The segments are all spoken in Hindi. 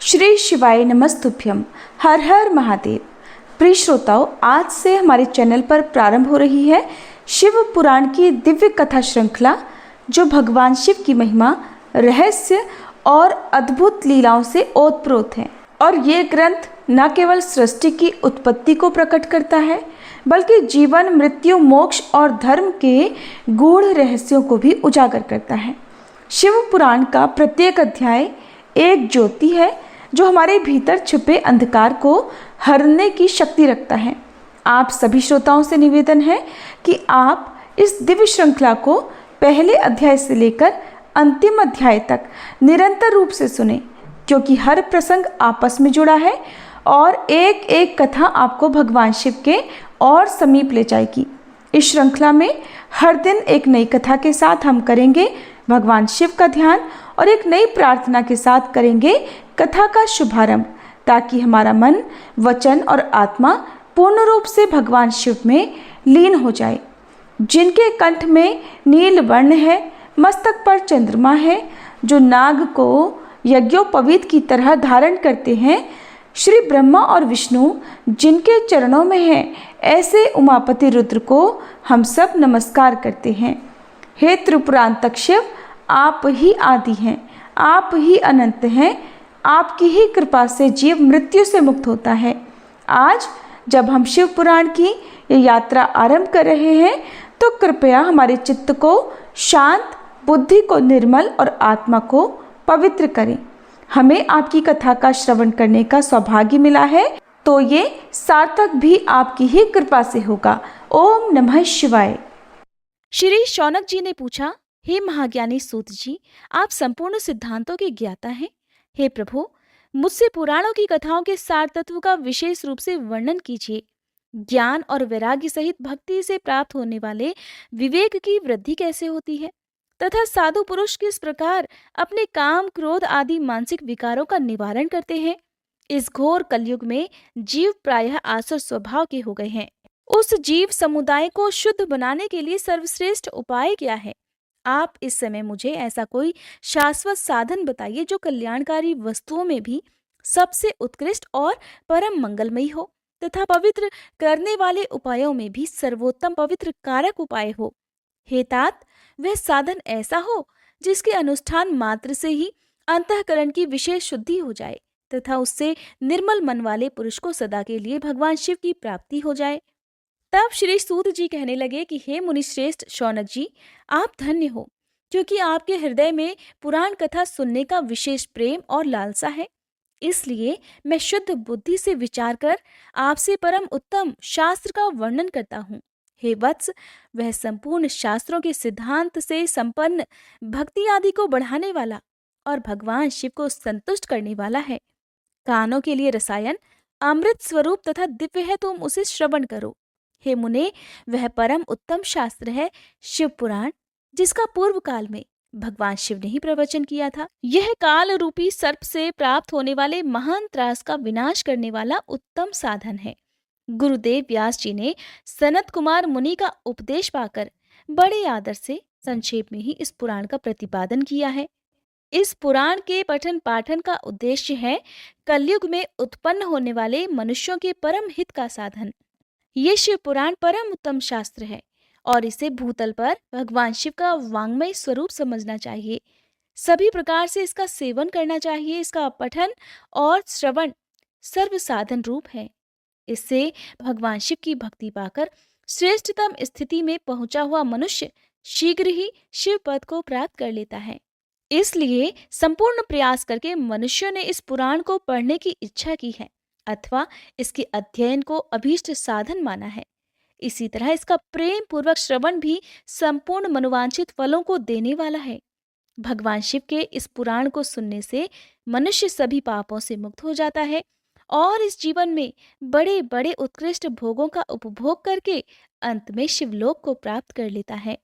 श्री शिवाय नमस्तुभ्यम। हर हर महादेव। प्रिय श्रोताओं, आज से हमारे चैनल पर प्रारंभ हो रही है शिव पुराण की दिव्य कथा श्रृंखला, जो भगवान शिव की महिमा, रहस्य और अद्भुत लीलाओं से ओतप्रोत है। और ये ग्रंथ न केवल सृष्टि की उत्पत्ति को प्रकट करता है, बल्कि जीवन, मृत्यु, मोक्ष और धर्म के गूढ़ रहस्यों को भी उजागर करता है। शिव पुराण का प्रत्येक अध्याय एक ज्योति है, जो हमारे भीतर छुपे अंधकार को हरने की शक्ति रखता है। आप सभी श्रोताओं से निवेदन है कि आप इस दिव्य श्रृंखला को पहले अध्याय से लेकर अंतिम अध्याय तक निरंतर रूप से सुने, क्योंकि हर प्रसंग आपस में जुड़ा है और एक एक कथा आपको भगवान शिव के और समीप ले जाएगी। इस श्रृंखला में हर दिन एक नई कथा के साथ हम करेंगे भगवान शिव का ध्यान और एक नई प्रार्थना के साथ करेंगे कथा का शुभारंभ, ताकि हमारा मन, वचन और आत्मा पूर्ण रूप से भगवान शिव में लीन हो जाए। जिनके कंठ में नील वर्ण है, मस्तक पर चंद्रमा है, जो नाग को यज्ञोपवीत की तरह धारण करते हैं, श्री ब्रह्मा और विष्णु जिनके चरणों में हैं, ऐसे उमापति रुद्र को हम सब नमस्कार करते हैं। हे त्रिपुरांतक शिव, आप ही आदि हैं, आप ही अनंत हैं। आपकी ही कृपा से जीव मृत्यु से मुक्त होता है। आज जब हम शिव पुराण की ये यात्रा आरंभ कर रहे हैं, तो कृपया हमारे चित्त को शांत, बुद्धि को निर्मल और आत्मा को पवित्र करें। हमें आपकी कथा का श्रवण करने का सौभाग्य मिला है, तो ये सार्थक भी आपकी ही कृपा से होगा। ओम नमः शिवाय। श्री शौनक जी ने पूछा, हे महाज्ञानी सूत जी, आप संपूर्ण सिद्धांतों के ज्ञाता हैं। हे प्रभु, मुझसे पुराणों की कथाओं के सार तत्व का विशेष रूप से वर्णन कीजिए। ज्ञान और वैराग्य सहित भक्ति से प्राप्त होने वाले विवेक की वृद्धि कैसे होती है, तथा साधु पुरुष किस प्रकार अपने काम, क्रोध आदि मानसिक विकारों का निवारण करते हैं। इस घोर कलयुग में जीव प्रायः आसुर स्वभाव के हो गए हैं। उस जीव समुदाय को शुद्ध बनाने के लिए सर्वश्रेष्ठ उपाय क्या है? आप इस समय मुझे ऐसा कोई शाश्वत साधन बताइए, जो कल्याणकारी वस्तुओं में भी सबसे उत्कृष्ट और परम मंगलमयी हो, तथा पवित्र करने वाले उपायों में भी सर्वोत्तम पवित्र कारक उपाय हो। हे तात, वह साधन ऐसा हो जिसके अनुष्ठान मात्र से ही अंतःकरण की विशेष शुद्धि हो जाए, तथा उससे निर्मल मन वाले पुरुष को सदा के लिए भगवान शिव की प्राप्ति हो जाए। तब श्री सूत जी कहने लगे कि हे मुनिश्रेष्ठ शौनक जी, आप धन्य हो, क्योंकि आपके हृदय में पुराण कथा सुनने का विशेष प्रेम और लालसा है। इसलिए मैं शुद्ध बुद्धि से विचार कर आपसे परम उत्तम शास्त्र का वर्णन करता हूँ। हे वत्स, वह संपूर्ण शास्त्रों के सिद्धांत से संपन्न, भक्ति आदि को बढ़ाने वाला और भगवान शिव को संतुष्ट करने वाला है। कानों के लिए रसायन, अमृत स्वरूप तथा दिव्य है, तुम उसे श्रवण करो। हे मुने, वह परम उत्तम शास्त्र है शिव पुराण, जिसका पूर्व काल में भगवान शिव ने ही प्रवचन किया था। यह काल रूपी सर्प से प्राप्त होने वाले महान त्रास का विनाश करने वाला उत्तम साधन है। गुरुदेव व्यास जी ने सनत कुमार मुनि का उपदेश पाकर बड़े आदर से संक्षेप में ही इस पुराण का प्रतिपादन किया है। इस पुराण के पठन पाठन का उद्देश्य है कलयुग में उत्पन्न होने वाले मनुष्यों के परम हित का साधन। ये शिव पुराण परम उत्तम शास्त्र है और इसे भूतल पर भगवान शिव का वांग्मय स्वरूप समझना चाहिए। सभी प्रकार से इसका सेवन करना चाहिए। इसका पठन और श्रवण सर्व साधन रूप है। इससे भगवान शिव की भक्ति पाकर श्रेष्ठतम स्थिति में पहुंचा हुआ मनुष्य शीघ्र ही शिव पद को प्राप्त कर लेता है। इसलिए संपूर्ण प्रयास करके मनुष्यों ने इस पुराण को पढ़ने की इच्छा की है, अथवा इसके अध्ययन को अभीष्ट साधन माना है। इसी तरह इसका प्रेम पूर्वक श्रवण भी संपूर्ण मनोवांछित फलों को देने वाला है। भगवान शिव के इस पुराण को सुनने से मनुष्य सभी पापों से मुक्त हो जाता है और इस जीवन में बड़े बड़े उत्कृष्ट भोगों का उपभोग करके अंत में शिवलोक को प्राप्त कर लेता है।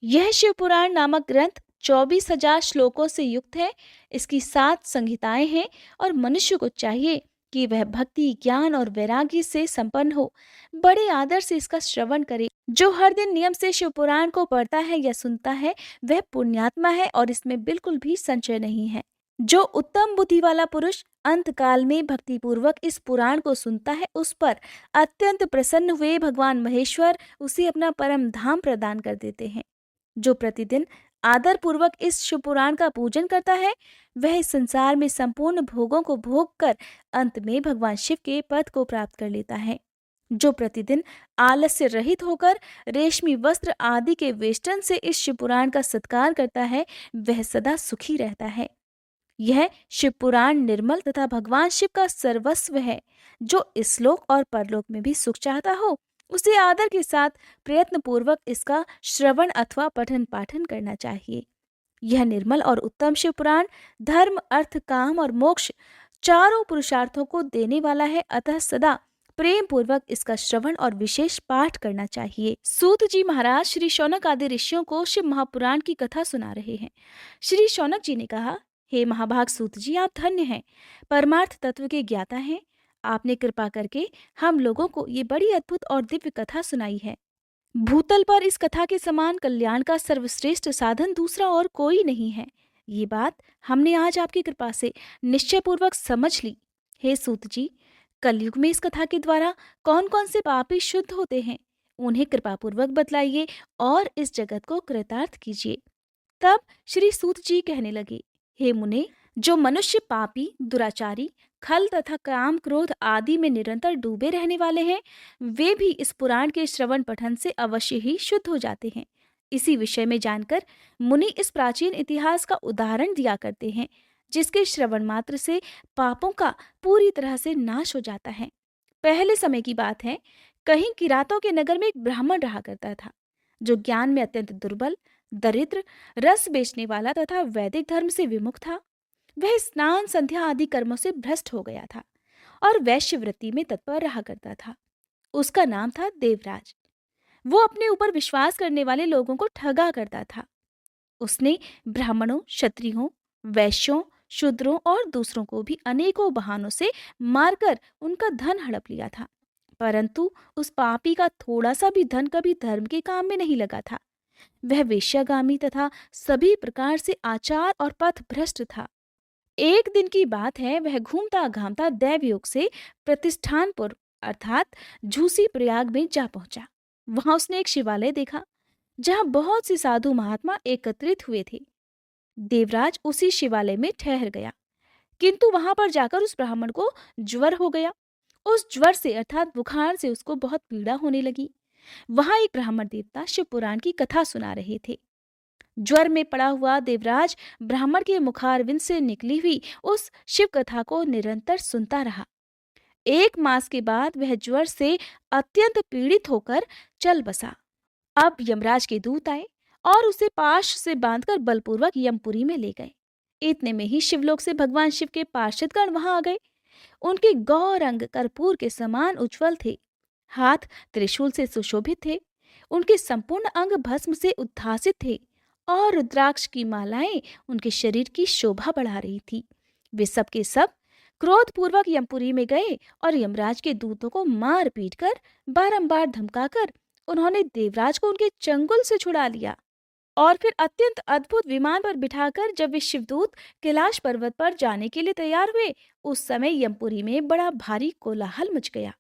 यह शिव पुराण नामक ग्रंथ 24,000 श्लोकों से युक्त है। इसकी 7 संहिताएं हैं और मनुष्य को चाहिए कि वह भक्ति, ज्ञान और वैराग्य से संपन्न हो, बड़े आदर से इसका श्रवण करे। जो हर दिन नियम से शिव पुराण को पढ़ता है या सुनता है, वह पुण्यात्मा है और इसमें बिल्कुल भी संशय नहीं है। जो उत्तम बुद्धि वाला पुरुष अंतकाल में भक्तिपूर्वक इस पुराण को सुनता है, उस पर अत्यंत प्रसन्न हुए भगवान महेश्वर उसे अपना परम धाम प्रदान कर देते हैं। जो प्रतिदिन आदर पूर्वक इस शिव पुराण का पूजन करता है, वह इस संसार में संपूर्ण भोगों को भोग कर अंत में भगवान शिव के पद को प्राप्त कर लेता है। जो प्रतिदिन आलस्य रहित होकर रेशमी वस्त्र आदि के वेष्टन से इस शिव पुराण का सत्कार करता है, वह सदा सुखी रहता है। यह शिव पुराण निर्मल तथा भगवान शिव का सर्वस्व है। जो इस लोक और परलोक में भी सुख चाहता हो, उसे आदर के साथ प्रयत्न पूर्वक इसका श्रवण अथवा पठन पाठन करना चाहिए। यह निर्मल और उत्तम शिव पुराण धर्म, अर्थ, काम और मोक्ष चारों पुरुषार्थों को देने वाला है, अतः सदा प्रेम पूर्वक इसका श्रवण और विशेष पाठ करना चाहिए। सूत जी महाराज श्री शौनक आदि ऋषियों को शिव महापुराण की कथा सुना रहे हैं। श्री शौनक जी ने कहा, हे महाभाग सूत जी, आप धन्य हैं, परमार्थ तत्व के ज्ञाता हैं। आपने कृपा करके हम लोगों को ये बड़ी अद्भुत और दिव्य कथा सुनाई है। भूतल पर इस कथा के समान कल्याण का सर्वश्रेष्ठ साधन दूसरा और कोई नहीं है। ये बात हमने आज आपकी कृपा से निश्चय पूर्वक समझ ली। हे सूत जी, कलयुग में इस कथा के द्वारा कौन कौन से पापी शुद्ध होते हैं, उन्हें कृपा पूर्वक बतलाइए और इस जगत को कृतार्थ कीजिए। तब श्री सूत जी कहने लगे, हे मुने, जो मनुष्य पापी, दुराचारी, खल तथा काम क्रोध आदि में निरंतर डूबे रहने वाले हैं, वे भी इस पुराण के श्रवण पठन से अवश्य ही शुद्ध हो जाते हैं। इसी विषय में जानकर मुनि इस प्राचीन इतिहास का उदाहरण दिया करते हैं, जिसके श्रवण मात्र से पापों का पूरी तरह से नाश हो जाता है। पहले समय की बात है, कहीं किरातों के नगर में एक ब्राह्मण रहा करता था, जो ज्ञान में अत्यंत दुर्बल, दरिद्र, रस बेचने वाला तथा वैदिक धर्म से विमुख था। वह स्नान, संध्या आदि कर्मों से भ्रष्ट हो गया था और वैश्यवृत्ति में तत्पर रहा करता था। उसका नाम था देवराज। वो अपने ऊपर विश्वास करने वाले लोगों को ठगा करता था। उसने ब्राह्मणों, क्षत्रियों, वैश्यों, शूद्रों और दूसरों को भी अनेकों बहानों से मारकर उनका धन हड़प लिया था, परंतु उस पापी का थोड़ा सा भी धन कभी धर्म के काम में नहीं लगा था। वह वेश्यागामी तथा सभी प्रकार से आचार और पथ भ्रष्ट था। एक दिन की बात है, वह घूमता घामता दैवयोग से प्रतिष्ठानपुर अर्थात झूसी प्रयाग में जा पहुंचा। वहां उसने एक शिवालय देखा, जहां बहुत से साधु महात्मा एकत्रित हुए थे। देवराज उसी शिवालय में ठहर गया, किंतु वहां पर जाकर उस ब्राह्मण को ज्वर हो गया। उस ज्वर से अर्थात बुखार से उसको बहुत पीड़ा होने लगी। वहां एक ब्राह्मण देवता शिव पुराण की कथा सुना रहे थे। ज्वर में पड़ा हुआ देवराज ब्राह्मण के मुखारविंद से निकली हुई उस शिव कथा को निरंतर सुनता रहा। 1 मास के बाद वह ज्वर से अत्यंत पीड़ित होकर चल बसा। अब यमराज के दूत आए और उसे पाश से बांधकर बलपूर्वक यमपुरी में ले गए। इतने में ही शिवलोक से भगवान शिव के पार्षदगण वहां आ गए। उनके गौर अंग कर्पूर के समान उज्जवल थे, हाथ त्रिशूल से सुशोभित थे, उनके संपूर्ण अंग भस्म से उद्भासित थे और रुद्राक्ष की मालाएं उनके शरीर की शोभा बढ़ा रही थी। वे सब के सब क्रोधपूर्वक यमपुरी में गए और यमराज के दूतों को मार पीट कर बारंबार धमकाकर उन्होंने देवराज को उनके चंगुल से छुड़ा लिया और फिर अत्यंत अद्भुत विमान पर बिठाकर जब वे शिवदूत कैलाश पर्वत पर जाने के लिए तैयार हुए, उस समय यमपुरी में बड़ा भारी कोलाहल मच गया।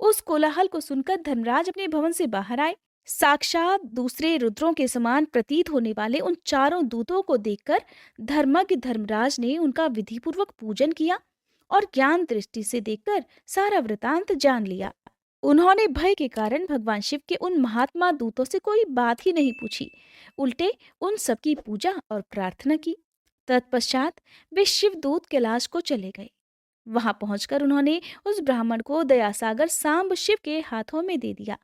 उस कोलाहल को सुनकर धर्मराज अपने भवन से बाहर आए। साक्षात दूसरे रुद्रों के समान प्रतीत होने वाले उन चारों दूतों को देखकर धर्मज्ञ धर्मराज ने उनका विधिपूर्वक पूजन किया और ज्ञान दृष्टि से देखकर सारा वृतांत जान लिया। उन्होंने भय के कारण भगवान शिव के उन महात्मा दूतों से कोई बात ही नहीं पूछी, उल्टे उन सबकी पूजा और प्रार्थना की। तत्पश्चात वे शिवदूत कैलाश को चले गए। वहां पहुंचकर उन्होंने उस ब्राह्मण को दयासागर सांब शिव के हाथों में दे दिया।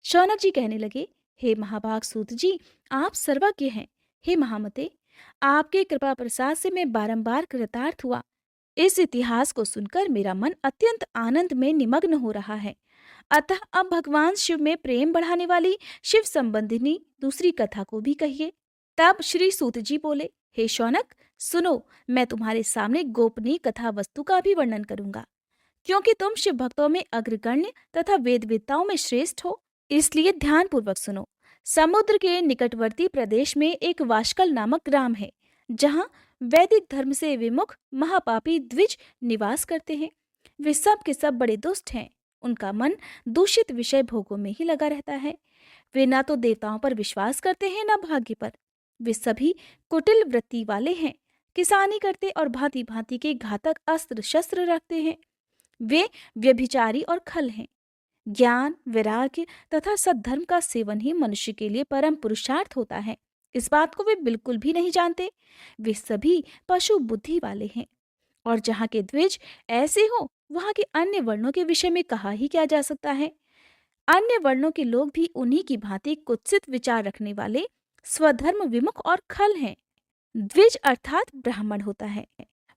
शौनक जी कहने लगे, हे महाभाग सूत जी, आप सर्वज्ञ हैं। हे महामते, आपके कृपा प्रसाद से मैं बारंबार कृतार्थ हुआ। इस इतिहास को सुनकर मेरा मन अत्यंत आनंद में निमग्न हो रहा है। अतः अब भगवान शिव में प्रेम बढ़ाने वाली शिव संबंधिनी दूसरी कथा को भी कहिए। तब श्री सूत जी बोले, हे शौनक, सुनो, मैं तुम्हारे सामने गोपनीय कथा वस्तु का भी वर्णन करूंगा, क्योंकि तुम शिव भक्तों में अग्रगण्य तथा वेदवेत्ताओं में श्रेष्ठ हो, इसलिए ध्यान पूर्वक सुनो। समुद्र के निकटवर्ती प्रदेश में एक वाशकल नामक ग्राम है, जहाँ वैदिक धर्म से विमुख महापापी द्विज निवास करते हैं। वे सब के सब बड़े दुष्ट हैं। उनका मन दूषित विषय भोगों में ही लगा रहता है। वे ना तो देवताओं पर विश्वास करते हैं ना भाग्य पर। वे सभी कुटिल वृत्ति वाले हैं, किसानी करते और भांति भांति के घातक अस्त्र शस्त्र रखते हैं। वे व्यभिचारी और खल हैं। ज्ञान, वैराग्य तथा सद्धर्म का सेवन ही मनुष्य के लिए परम पुरुषार्थ होता है। इस बात को वे बिल्कुल भी नहीं जानते। वे सभी पशु बुद्धि वाले हैं। और जहाँ के द्विज ऐसे हो, वहाँ के अन्य वर्णों के विषय में कहा ही क्या जा सकता है। अन्य वर्णों के लोग भी उन्हीं की भांति कुत्सित विचार रखने वाले, स्वधर्म विमुख और खल हैं। द्विज अर्थात ब्राह्मण होता है।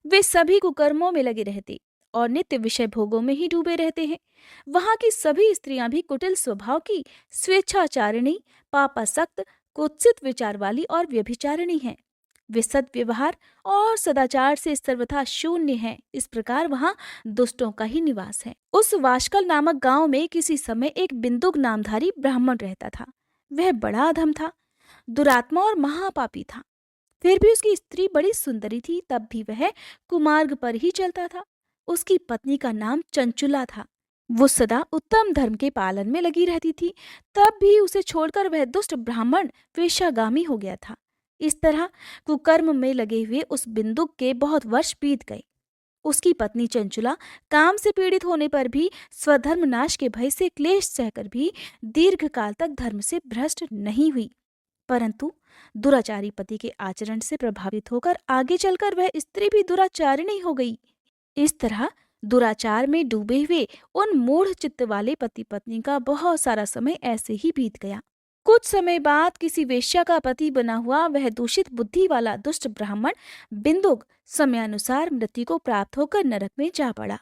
वे सभी कुकर्मों में लगे रहते और नित्य विषय भोगों में ही डूबे रहते हैं। वहां की सभी स्त्रियां भी कुटिल स्वभाव की, स्वेच्छाचारिणी, पापासक्त, कुत्सित विचार वाली और व्यभिचारिणी हैं। वे सद्व्यवहार और सदाचार से सर्वथा शून्य हैं। इस प्रकार वहां दुष्टों का ही निवास है। उस वाशकल नामक गांव में किसी समय एक बिंदुक नामधारी ब्राह्मण रहता था। वह बड़ा अधम था, दुरात्मा और महापापी था। फिर भी उसकी स्त्री बड़ी सुंदरी थी, तब भी वह कुमार्ग पर ही चलता था। उसकी पत्नी का नाम चंचुला था। वो सदा उत्तम धर्म के पालन में लगी रहती थी, तब भी उसे छोड़कर वह दुष्ट ब्राह्मण वेश्यागामी हो गया था। इस तरह कुकर्म में लगे हुए उस बिंदुक के बहुत वर्ष बीत गए। उसकी पत्नी चंचुला काम से पीड़ित होने पर भी, स्वधर्म नाश के भय से क्लेश सहकर भी दीर्घ काल तक धर्म से भ्रष्ट नहीं हुई, परंतु दुराचारी पति के आचरण से प्रभावित होकर आगे चलकर वह स्त्री भी दुराचारिणी हो गई। इस तरह दुराचार में डूबे हुए उन मूढ़ चित्त वाले पति पत्नी का बहुत सारा समय ऐसे ही बीत गया। कुछ समय बाद किसी वेश्या का पति बना हुआ वह दूषित बुद्धि वाला दुष्ट ब्राह्मण बिंदुक समयानुसार मृत्यु को प्राप्त होकर नरक में जा पड़ा।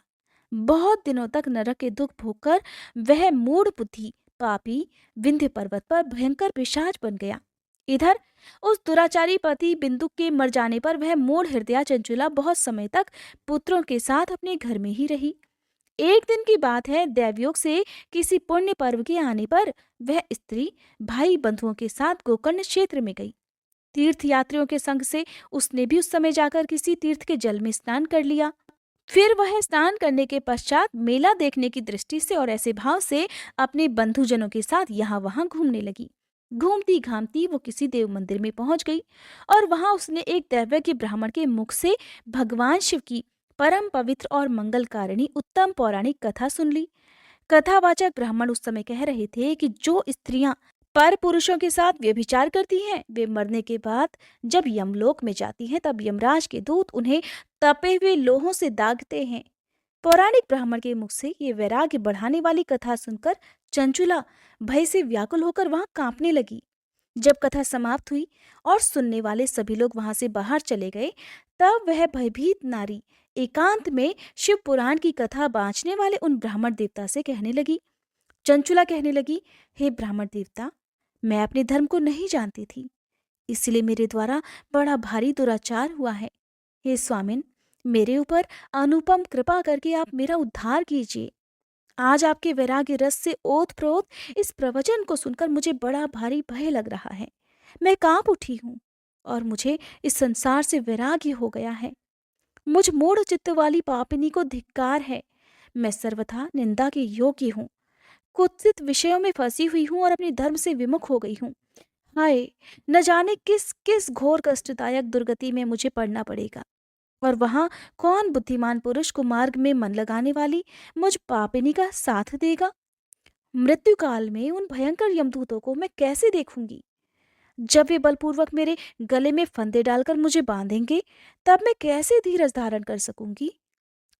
बहुत दिनों तक नरक के दुख भोगकर वह मूढ़ बुद्धि पापी विंध्य पर्वत पर भयंकर पिशाच बन गया। इधर उस दुराचारी पति बिंदुक के मर जाने पर वह मूढ़ हृदया चंचुला बहुत समय तक पुत्रों के साथ अपने घर में ही रही। एक दिन की बात है, दैवयोग से किसी पुण्य पर्व के आने पर वह स्त्री भाई बंधुओं के साथ गोकर्ण क्षेत्र में गई। तीर्थ यात्रियों के संग से उसने भी उस समय जाकर किसी तीर्थ के जल में स्नान कर लिया। फिर वह स्नान करने के पश्चात मेला देखने की दृष्टि से और ऐसे भाव से अपने बंधुजनों के साथ यहाँ वहां घूमने लगी। घूमती घामती वो किसी देव मंदिर में पहुंच गई और वहां उसने एक दैवज्ञ ब्राह्मण के मुख से भगवान शिव की परम पवित्र और मंगलकारिणी उत्तम पौराणिक कथा सुन ली। कथावाचक ब्राह्मण उस समय कह रहे थे कि जो स्त्रियां पर पुरुषों के साथ व्यभिचार करती हैं, वे मरने के बाद जब यमलोक में जाती हैं, तब यमराज के दूत उन्हें तपे हुए लोहों से दागते हैं। पौराणिक ब्राह्मण के मुख से ये वैराग्य बढ़ाने वाली कथा सुनकर चंचुला भय से व्याकुल होकर वहां कांपने लगी। जब कथा समाप्त हुई और सुनने वाले सभी लोग वहां से बाहर चले गए, तब वह भयभीत नारी एकांत में शिव पुराण की कथा बाँचने वाले उन ब्राह्मण देवता से कहने लगी। चंचुला कहने लगी, हे ब्राह्मण देवता, मैं अपने धर्म को नहीं जानती थी, इसलिए मेरे द्वारा बड़ा भारी दुराचार हुआ है। हे स्वामिन, मेरे ऊपर अनुपम कृपा करके आप मेरा उद्धार कीजिए। आज आपके वैराग्य रस से ओतप्रोत इस प्रवचन को सुनकर मुझे बड़ा भारी भय लग रहा है। मैं कांप उठी हूँ और मुझे इस संसार से वैराग्य हो गया है। मुझ मूढ़ चित्त वाली पापिनी को धिक्कार है। मैं सर्वथा निंदा के योग्य हूँ, कुत्सित विषयों में फंसी हुई हूँ और अपने धर्म से विमुख हो गई हूँ। हाय, न जाने किस किस घोर कष्टदायक दुर्गति में मुझे पड़ना पड़ेगा, और वहां कौन बुद्धिमान पुरुष को मार्ग में मन लगाने वाली मुझ पापिनी का साथ देगा। मृत्यु काल में उन भयंकर यमदूतों को मैं कैसे देखूंगी। जब वे बलपूर्वक मेरे गले में फंदे डालकर मुझे बांधेंगे, तब मैं कैसे धीरज धारण कर सकूंगी।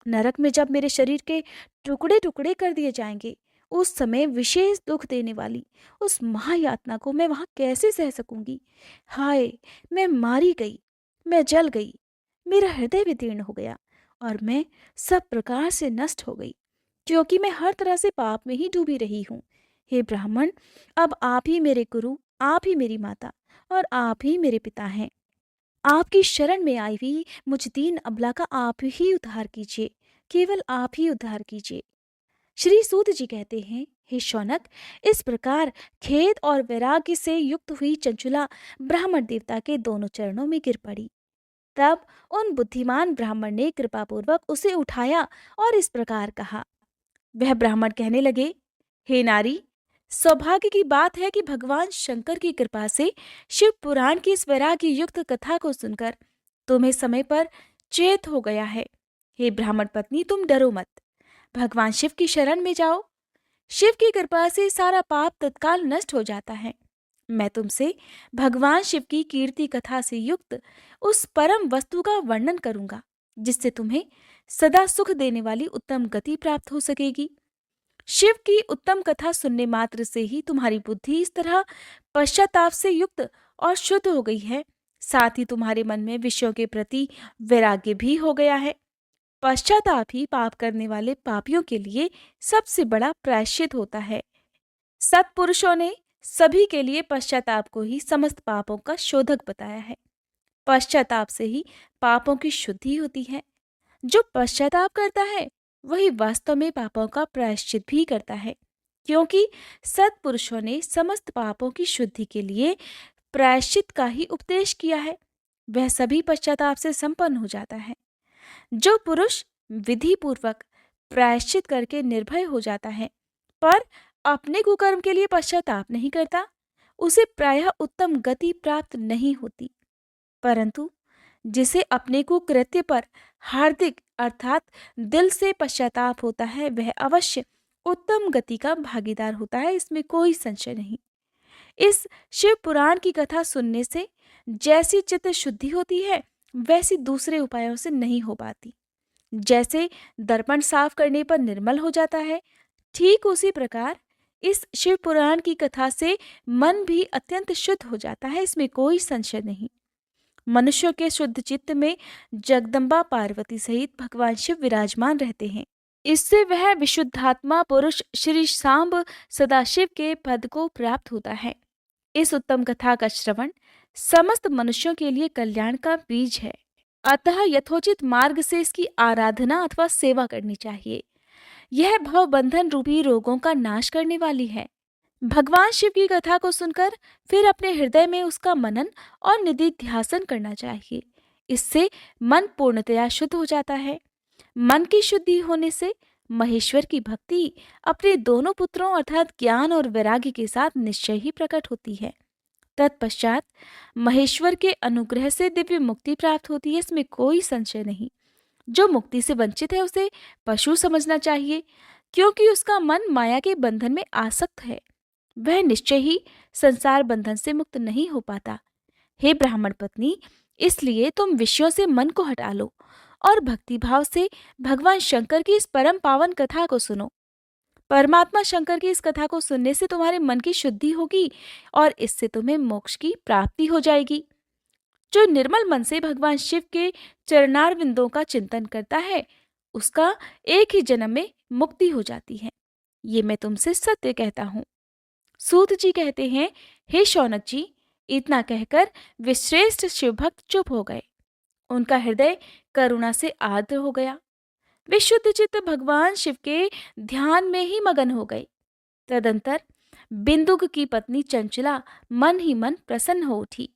नरक में जब मेरे शरीर के टुकड़े टुकड़े कर दिए जाएंगे, उस समय विशेष दुख देने वाली उस महायातना को मैं वहां कैसे सह सकूंगी। हाय, मैं मारी गई, मैं जल गई, मेरा हृदय विदीर्ण हो गया और मैं सब प्रकार से नष्ट हो गई, क्योंकि मैं हर तरह से पाप में ही डूबी रही हूँ। हे ब्राह्मण, अब आप ही मेरे गुरु, आप ही मेरी माता और आप ही मेरे पिता हैं। आपकी शरण में आई हुई मुझ दीन अबला का आप ही उद्धार कीजिए, केवल आप ही उद्धार कीजिए। श्री सूत जी कहते हैं, हे शौनक, इस प्रकार खेद और वैराग्य से युक्त हुई चंचुला ब्राह्मण देवता के दोनों चरणों में गिर पड़ी। तब उन बुद्धिमान ब्राह्मण ने कृपापूर्वक उसे उठाया और इस प्रकार कहा। वह ब्राह्मण कहने लगे, हे नारी, सौभाग्य की बात है कि भगवान शंकर की कृपा से शिव पुराण की इस वैराग्य युक्त कथा को सुनकर तुम्हें समय पर चेत हो गया है। हे ब्राह्मण पत्नी, तुम डरो मत, भगवान शिव की शरण में जाओ। शिव की कृपा से सारा पाप तत्काल नष्ट हो जाता है। मैं तुमसे भगवान शिव की कीर्ति कथा से युक्त उस परम वस्तु का वर्णन करूंगा, जिससे तुम्हें सदा सुख देने वाली उत्तम गति प्राप्त हो सकेगी। शिव की उत्तम कथा सुनने मात्र से ही तुम्हारी बुद्धि इस तरह पश्चाताप से युक्त और शुद्ध हो गई है, साथ ही तुम्हारे मन में विषयों के प्रति वैराग्य भी हो गया है। पश्चाताप ही पाप करने वाले पापियों के लिए सबसे बड़ा प्रायश्चित होता है। सत्पुरुषों ने सभी के लिए पश्चाताप को ही समस्त पापों का शोधक बताया है। पश्चाताप से ही पापों की शुद्धि होती है। जो पश्चाताप करता है वही वास्तव में पापों का प्रायश्चित भी करता है, क्योंकि सत्पुरुषों ने समस्त पापों की शुद्धि के लिए प्रायश्चित का ही उपदेश किया है। वह सभी पश्चाताप से संपन्न हो जाता है। जो पुरुष विधि पूर्वक प्रायश्चित करके निर्भय हो जाता है पर अपने कुकर्म के लिए पश्चाताप नहीं करता, उसे प्रायः उत्तम गति प्राप्त नहीं होती। परंतु जिसे अपने कुकृत्य पर हार्दिक अर्थात दिल से पश्चाताप होता है, वह अवश्य उत्तम गति का भागीदार होता है, इसमें कोई संशय नहीं। इस शिव पुराण की कथा सुनने से जैसी चित्त शुद्धि होती है, वैसी दूसरे उपायों से नहीं हो पाती। जैसे दर्पण साफ करने पर निर्मल हो जाता है, ठीक उसी प्रकार इस शिव पुराण की कथा से मन भी अत्यंत शुद्ध हो जाता है, इसमें कोई संशय नहीं। मनुष्यों के शुद्ध चित्त में जगदम्बा पार्वती सहित भगवान शिव विराजमान रहते हैं। इससे वह विशुद्धात्मा पुरुष श्री सांब सदाशिव के पद को प्राप्त होता है। इस उत्तम कथा का श्रवण समस्त मनुष्यों के लिए कल्याण का बीज है, अतः यथोचित मार्ग से इसकी आराधना अथवा सेवा करनी चाहिए। यह भवबंधन रूपी रोगों का नाश करने वाली है। भगवान शिव की कथा को सुनकर फिर अपने हृदय में उसका मनन और निधिध्यासन करना चाहिए। इससे मन पूर्णतया शुद्ध हो जाता है। मन की शुद्धि होने से महेश्वर की भक्ति अपने दोनों पुत्रों अर्थात ज्ञान और वैराग्य के साथ निश्चय ही प्रकट होती है। तत्पश्चात महेश्वर के अनुग्रह से दिव्य मुक्ति प्राप्त होती है, इसमें कोई संशय नहीं। जो मुक्ति से वंचित है उसे पशु समझना चाहिए, क्योंकि उसका मन माया के बंधन में आसक्त है। वह निश्चय ही संसार बंधन से मुक्त नहीं हो पाता। हे ब्राह्मण पत्नी, इसलिए तुम विषयों से मन को हटा लो और भक्ति भाव से भगवान शंकर की इस परम पावन कथा को सुनो। परमात्मा शंकर की इस कथा को सुनने से तुम्हारे मन की शुद्धि होगी और इससे तुम्हें मोक्ष की प्राप्ति हो जाएगी। जो निर्मल मन से भगवान शिव के चरणारविंदों का चिंतन करता है, उसका एक ही जन्म में मुक्ति हो जाती है। ये मैं तुमसे सत्य कहता हूँ। सूत जी कहते हैं, हे शौनक जी, इतना कहकर वे श्रेष्ठ शिव भक्त चुप हो गए। उनका हृदय करुणा से आर्द्र हो गया। वे शुद्ध चित्त भगवान शिव के ध्यान में ही मगन हो गए। तदंतर बिंदुक की पत्नी चंचला मन ही मन प्रसन्न हो उठी।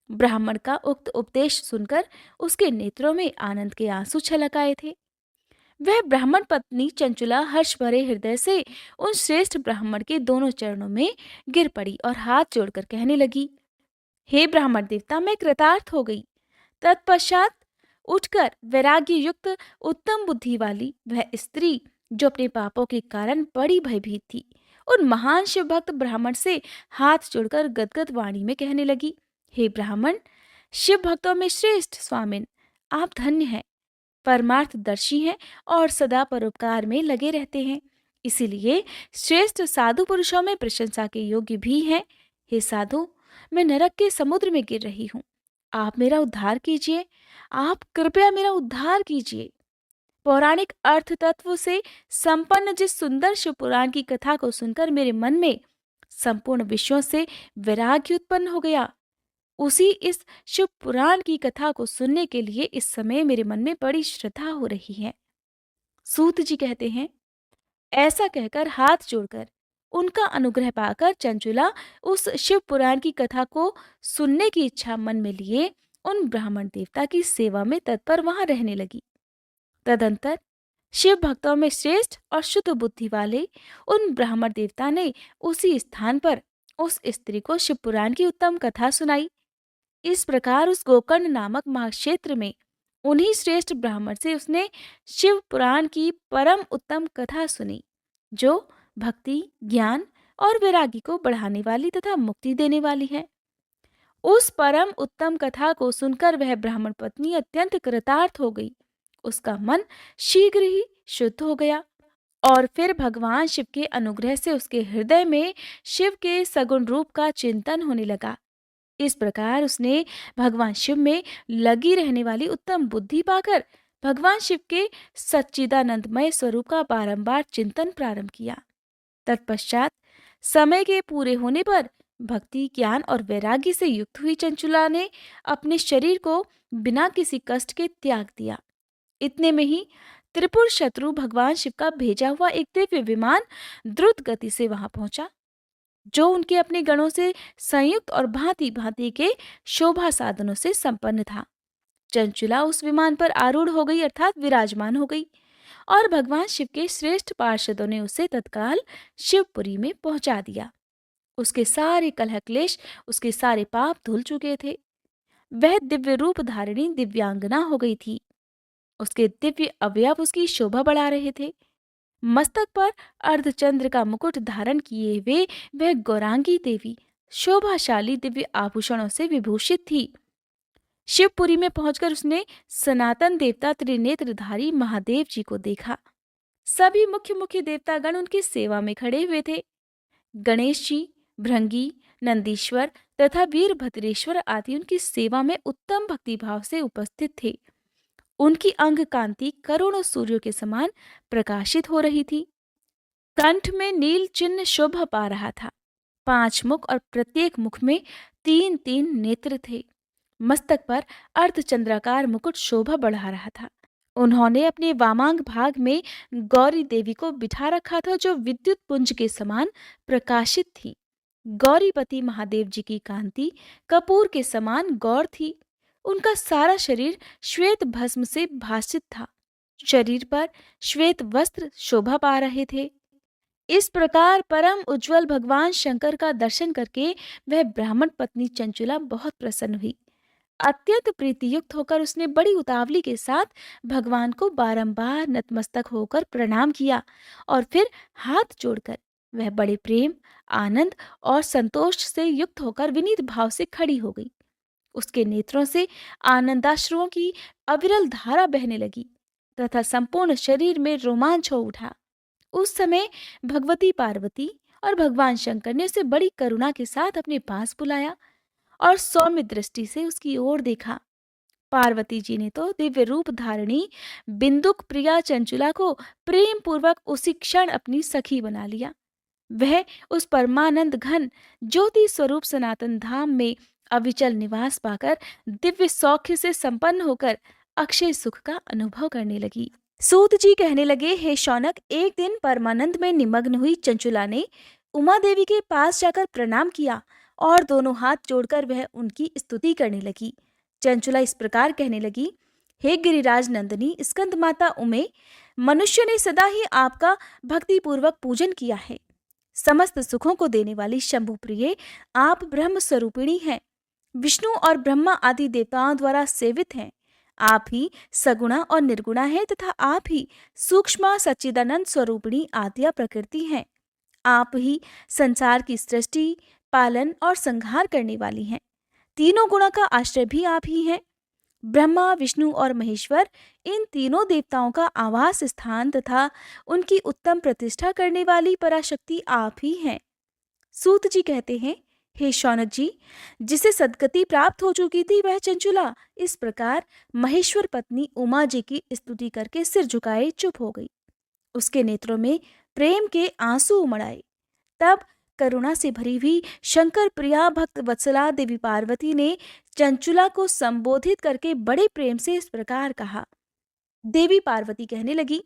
ब्राह्मण का उक्त उपदेश सुनकर उसके नेत्रों में आनंद के आंसू छलक आए थे। वह ब्राह्मण पत्नी चंचला हर्ष भरे हृदय से उन श्रेष्ठ ब्राह्मण के दोनों चरणों में गिर पड़ी और हाथ जोड़कर कहने लगी, हे ब्राह्मण देवता, मैं कृतार्थ हो गई। तत्पश्चात उठकर वैराग्य युक्त उत्तम बुद्धि वाली वह स्त्री, जो अपने पापों के कारण बड़ी भयभीत थी, उन महान शिव भक्त ब्राह्मण से हाथ जोड़कर गदगद वाणी में कहने लगी, हे ब्राह्मण, शिव भक्तों में श्रेष्ठ स्वामिन, आप धन्य हैं, परमार्थदर्शी हैं और सदा परोपकार में लगे रहते हैं, इसीलिए श्रेष्ठ साधु पुरुषों में प्रशंसा के योग्य भी हैं। हे साधु, मैं नरक के समुद्र में गिर रही हूँ, आप मेरा उद्धार कीजिए, आप कृपया मेरा उद्धार कीजिए। पौराणिक अर्थ तत्व से संपन्न जिस सुंदर शिव पुराण की कथा को सुनकर मेरे मन में संपूर्ण विषयों से वैराग्य उत्पन्न हो गया, उसी इस शिव पुराण की कथा को सुनने के लिए इस समय मेरे मन में बड़ी श्रद्धा हो रही है। सूत जी कहते हैं, ऐसा कहकर हाथ जोड़कर उनका अनुग्रह पाकर चंचुला उस शिव पुराण की कथा को सुनने की इच्छा मन में लिए उन ब्राह्मण देवता की सेवा में तत्पर वहां रहने लगी। तदंतर शिव भक्तों में श्रेष्ठ और शुद्ध बुद्धि वाले उन ब्राह्मण देवता ने उसी स्थान पर उस स्त्री को शिव पुराण की उत्तम कथा सुनाई। इस प्रकार उस गोकर्ण नामक महाक्षेत्र में उन्हीं श्रेष्ठ ब्राह्मण से उसने शिव पुराण की परम उत्तम कथा सुनी, जो भक्ति, ज्ञान और वैरागी को बढ़ाने वाली तथा मुक्ति देने वाली है। उस परम उत्तम कथा को सुनकर वह ब्राह्मण पत्नी अत्यंत कृतार्थ हो गई। उसका मन शीघ्र ही शुद्ध हो गया और फिर भगवान शिव के अनुग्रह से उसके हृदय में शिव के सगुण रूप का चिंतन होने लगा। इस प्रकार उसने भगवान शिव में लगी रहने वाली उत्तम बुद्धि पाकर भगवान शिव के सच्चिदानंदमय स्वरूप का बारंबार चिंतन प्रारंभ किया। तत्पश्चात समय के पूरे होने पर भक्ति, ज्ञान और वैराग्य से युक्त हुई चंचुला ने अपने शरीर को बिना किसी कष्ट के त्याग दिया। इतने में ही त्रिपुर शत्रु भगवान शिव का भेजा हुआ एक दिव्य विमान द्रुत गति से वहां पहुंचा, जो उनके अपने गणों से संयुक्त और भांति भांति के शोभा साधनों से संपन्न था। चंचुला उस विमान पर आरूढ़ हो गई, अर्थात विराजमान हो गई, और भगवान शिव के श्रेष्ठ पार्षदों ने उसे तत्काल शिवपुरी में पहुंचा दिया। उसके सारे कलह क्लेश, उसके सारे पाप धुल चुके थे। वह दिव्य रूप धारिणी दिव्यांगना हो गई थी। उसके दिव्य अवयव उसकी शोभा बढ़ा रहे थे। मस्तक पर अर्धचंद्र का मुकुट धारण किए हुए वह गौरांगी देवी शोभाशाली दिव्य आभूषणों से विभूषित थी। शिवपुरी में पहुंचकर उसने सनातन देवता त्रिनेत्रधारी महादेव जी को देखा। सभी मुख्य मुख्य देवतागण उनकी सेवा में खड़े हुए थे। गणेश जी, भृंगी, नंदीश्वर तथा वीरभद्रेश्वर आदि उनकी सेवा में उत्तम भक्तिभाव से उपस्थित थे। उनकी अंग कांति करोड़ों सूर्यों के समान प्रकाशित हो रही थी। कंठ में नील चिन्ह शोभा पा रहा था। 5 मुख और प्रत्येक मुख में 3-3 नेत्र थे। मस्तक पर अर्धचंद्राकार मुकुट शोभा बढ़ा रहा था। उन्होंने अपने वामांग भाग में गौरी देवी को बिठा रखा था, जो विद्युत पुंज के समान प्रकाशित थी। गौरीपति महादेव जी की कांति कपूर के समान गौर थी। उनका सारा शरीर श्वेत भस्म से भासित था। शरीर पर श्वेत वस्त्र शोभा पा रहे थे। इस प्रकार परम उज्जवल भगवान शंकर का दर्शन करके वह ब्राह्मण पत्नी चंचुला बहुत प्रसन्न हुई। अत्यंत प्रीतियुक्त होकर उसने बड़ी उतावली के साथ भगवान को बारंबार नतमस्तक होकर प्रणाम किया और फिर हाथ जोड़कर वह बड़े प्रेम, आनंद और संतोष से युक्त होकर विनीत भाव से खड़ी हो गई। उसके नेत्रों से आनंदाश्रुओं की अविरल धारा बहने लगी तथा संपूर्ण शरीर में रोमांच हो उठा। उस समय भगवती पार्वती और भगवान शंकर ने उसे बड़ी करुणा के साथ अपने पास बुलाया और सौम्य दृष्टि से उसकी ओर देखा। पार्वती जी ने तो दिव्य रूप धारिणी बिंदुक प्रिया चंचुला को प्रेम पूर्वक उसी क्षण अपनी सखी बना लिया। वह उस परमानंद घन ज्योति स्वरूप सनातन धाम में अविचल निवास पाकर दिव्य सौख्य से संपन्न होकर अक्षय सुख का अनुभव करने लगी। सूत जी कहने लगे, हे शौनक, एक दिन परमानंद में निमग्न हुई चंचुला ने उमा देवी के पास जाकर प्रणाम किया और दोनों हाथ जोड़कर वह उनकी स्तुति करने लगी। चंचुला इस प्रकार कहने लगी, हे गिरिराज नंदिनी स्कंद माता उमे, मनुष्य ने सदा ही आपका भक्तिपूर्वक पूजन किया है। समस्त सुखों को देने वाली शंभु प्रिय आप ब्रह्म स्वरूपिणी हैं, विष्णु और ब्रह्मा आदि देवताओं द्वारा सेवित हैं। आप ही सगुणा और निर्गुणा है तथा आप ही सूक्ष्म सच्चिदानंद स्वरूपिणी आद्या प्रकृति हैं। आप ही संसार की सृष्टि, पालन और संहार करने वाली हैं। तीनों गुणों का आश्रय भी आप ही हैं। ब्रह्मा, विष्णु और महेश्वर इन तीनों देवताओं का आवास स्थान तथा उनकी उत्तम प्रतिष्ठा करने वाली पराशक्ति आप ही हैं। सूत जी कहते हैं, हे शौनक जी, जिसे सद्गति प्राप्त हो चुकी थी वह चंचुला इस प्रकार महेश्वर पत्नी उमा जी की स्तुति करके सिर झुकाए चुप हो गई। उसके नेत्रों में प्रेम के आंसू उमड़ आए। तब करुणा से भरी हुई शंकर प्रिया भक्त वत्सला देवी पार्वती ने चंचुला को संबोधित करके बड़े प्रेम से इस प्रकार कहा। देवी पार्वती कहने लगी,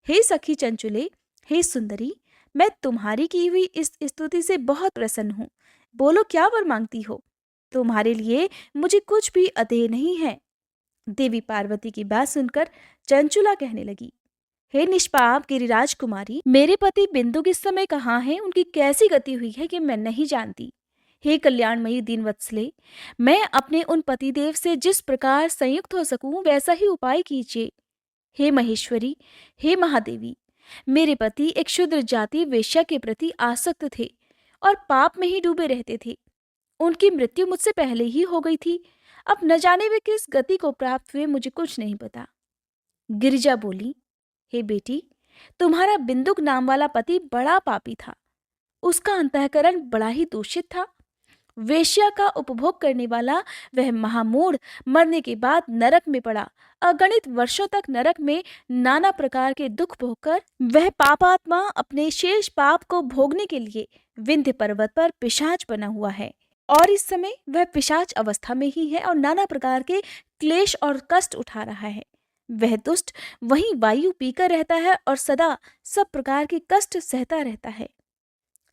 हे सखी चंचुले, हे सुंदरी, मैं तुम्हारी की हुई इस स्तुति से बहुत प्रसन्न हूँ। बोलो, क्या वर मांगती हो? तुम्हारे लिए मुझे कुछ भी अदेय नहीं है। देवी पार्वती की बात सुनकर चंचुला कहने लगी, हे निष्पाप गिरिराज कुमारी, मेरे पति बिंदु किस समय कहाँ हैं, उनकी कैसी गति हुई है कि मैं नहीं जानती। हे कल्याणमयी दीनवत्सले, मैं अपने उन पतिदेव से जिस प्रकार संयुक्त हो सकूं वैसा ही उपाय कीजिए। हे महेश्वरी, हे महादेवी, मेरे पति एक क्षुद्र जाति वेश्या के प्रति आसक्त थे और पाप में ही डूबे रहते थे। उनकी मृत्यु मुझसे पहले ही हो गई थी। अब न जाने वे किस गति को प्राप्त हुए, मुझे कुछ नहीं पता। गिरिजा बोली, हे बेटी, तुम्हारा बिंदुक नाम वाला पति बड़ा पापी था। उसका अंतःकरण बड़ा ही दूषित था। वेश्या का उपभोग करने वाला वह महामूढ़ मरने के बाद नरक में पड़ा। अगणित वर्षों तक नरक में नाना प्रकार के दुख भोगकर वह पापात्मा अपने शेष पाप को भोगने के लिए विंध्य पर्वत पर पिशाच बना हुआ है और इस समय वह पिशाच अवस्था में ही है और नाना प्रकार के क्लेश और कष्ट उठा रहा है। वह दुष्ट वहीं वायु पीकर रहता है और सदा सब प्रकार के कष्ट सहता रहता है।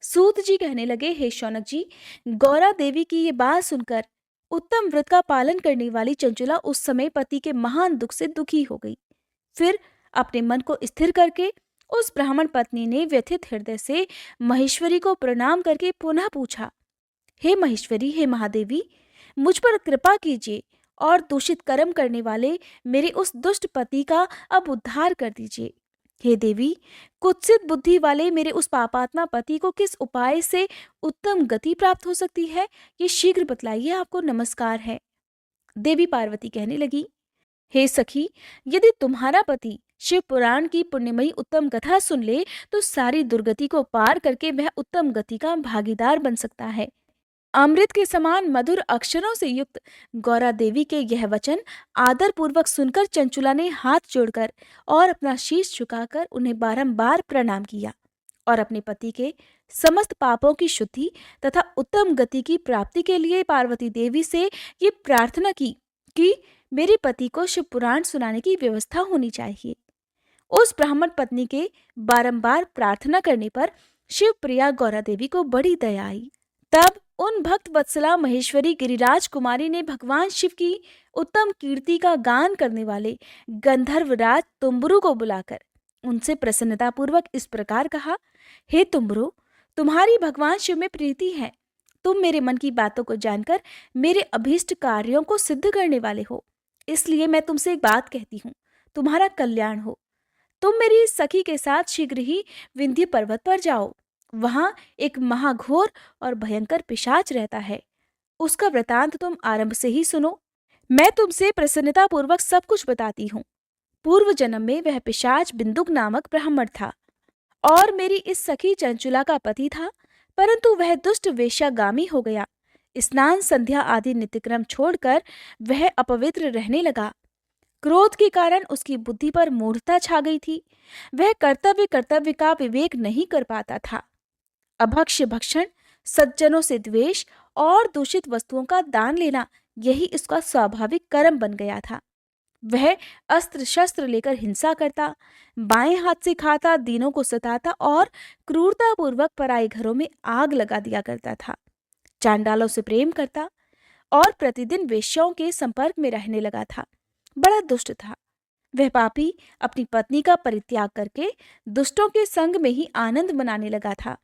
सूत जी कहने लगे, हे शौनक जी, गौरा देवी की ये बात सुनकर उत्तम व्रत का पालन करने वाली चंचुला उस समय पति के महान दुख से दुखी हो गई। फिर अपने मन को स्थिर करके उस ब्राह्मण पत्नी ने व्यथित हृदय से महेश्वरी को प्रणाम करके पुनः पूछा, हे महेश्वरी, हे महादेवी, मुझ पर कृपा कीजिए और दूषित कर्म करने वाले मेरे उस दुष्ट पति का अब उद्धार कर दीजिए। हे देवी, कुत्सित बुद्धि वाले मेरे उस पापात्मा पति को किस उपाय से उत्तम गति प्राप्त हो सकती है, ये शीघ्र बतलाइए, आपको नमस्कार है। देवी पार्वती कहने लगी, हे सखी, यदि तुम्हारा पति शिव पुराण की पुण्यमयी उत्तम कथा सुन ले तो सारी दुर्गति को पार करके वह उत्तम गति का भागीदार बन सकता है। अमृत के समान मधुर अक्षरों से युक्त गौरा देवी के यह वचन आदर पूर्वक सुनकर चंचुला ने हाथ जोड़कर और अपना शीश झुकाकर उन्हें बारंबार प्रणाम किया और अपने पति के समस्त पापों की शुद्धि तथा उत्तम गति की प्राप्ति के लिए पार्वती देवी से ये प्रार्थना की कि मेरे पति को शिव पुराण सुनाने की व्यवस्था होनी चाहिए। उस ब्राह्मण पत्नी के बारंबार प्रार्थना करने पर शिव प्रिया गौरा देवी को बड़ी दया आई। तब उन भक्त वत्सला महेश्वरी गिरिराज कुमारी ने भगवान शिव की उत्तम कीर्ति का गान करने वाले गंधर्वराज तुम्बुरु को बुलाकर उनसे प्रसन्नतापूर्वक इस प्रकार कहा, हे तुम्बुरु, तुम्हारी भगवान शिव में प्रीति है। तुम मेरे मन की बातों को जानकर मेरे अभीष्ट कार्यों को सिद्ध करने वाले हो। इसलिए मैं तुमसे एक बात कहती हूँ, तुम्हारा कल्याण हो। तुम मेरी सखी के साथ शीघ्र ही विंध्य पर्वत पर जाओ। वहां एक महाघोर और भयंकर पिशाच रहता है। उसका वृतांत तुम आरंभ से ही सुनो। मैं तुमसे प्रसन्नता पूर्वक सब कुछ बताती हूँ। पूर्व जन्म में वह पिशाच बिंदुक नामक ब्राह्मण था और मेरी इस सखी चंचुला का पति था, परंतु वह दुष्ट वेश्यागामी हो गया। स्नान संध्या आदि नित्यक्रम छोड़कर वह अपवित्र रहने लगा। क्रोध के कारण उसकी बुद्धि पर मूढ़ता छा गई थी। वह कर्तव्य का विवेक नहीं कर पाता था। अभक्ष्य भक्षण, सज्जनों से द्वेष और दूषित वस्तुओं का दान लेना, यही इसका स्वाभाविक कर्म बन गया था। वह अस्त्र शस्त्र लेकर हिंसा करता, बाएं हाथ से खाता, दीनों को सताता और क्रूरता पूर्वक पराये घरों में आग लगा दिया करता था। चांडालों से प्रेम करता और प्रतिदिन वेश्याओं के संपर्क में रहने लगा था। बड़ा दुष्ट था। वह पापी अपनी पत्नी का परित्याग करके दुष्टों के संग में ही आनंद मनाने लगा था।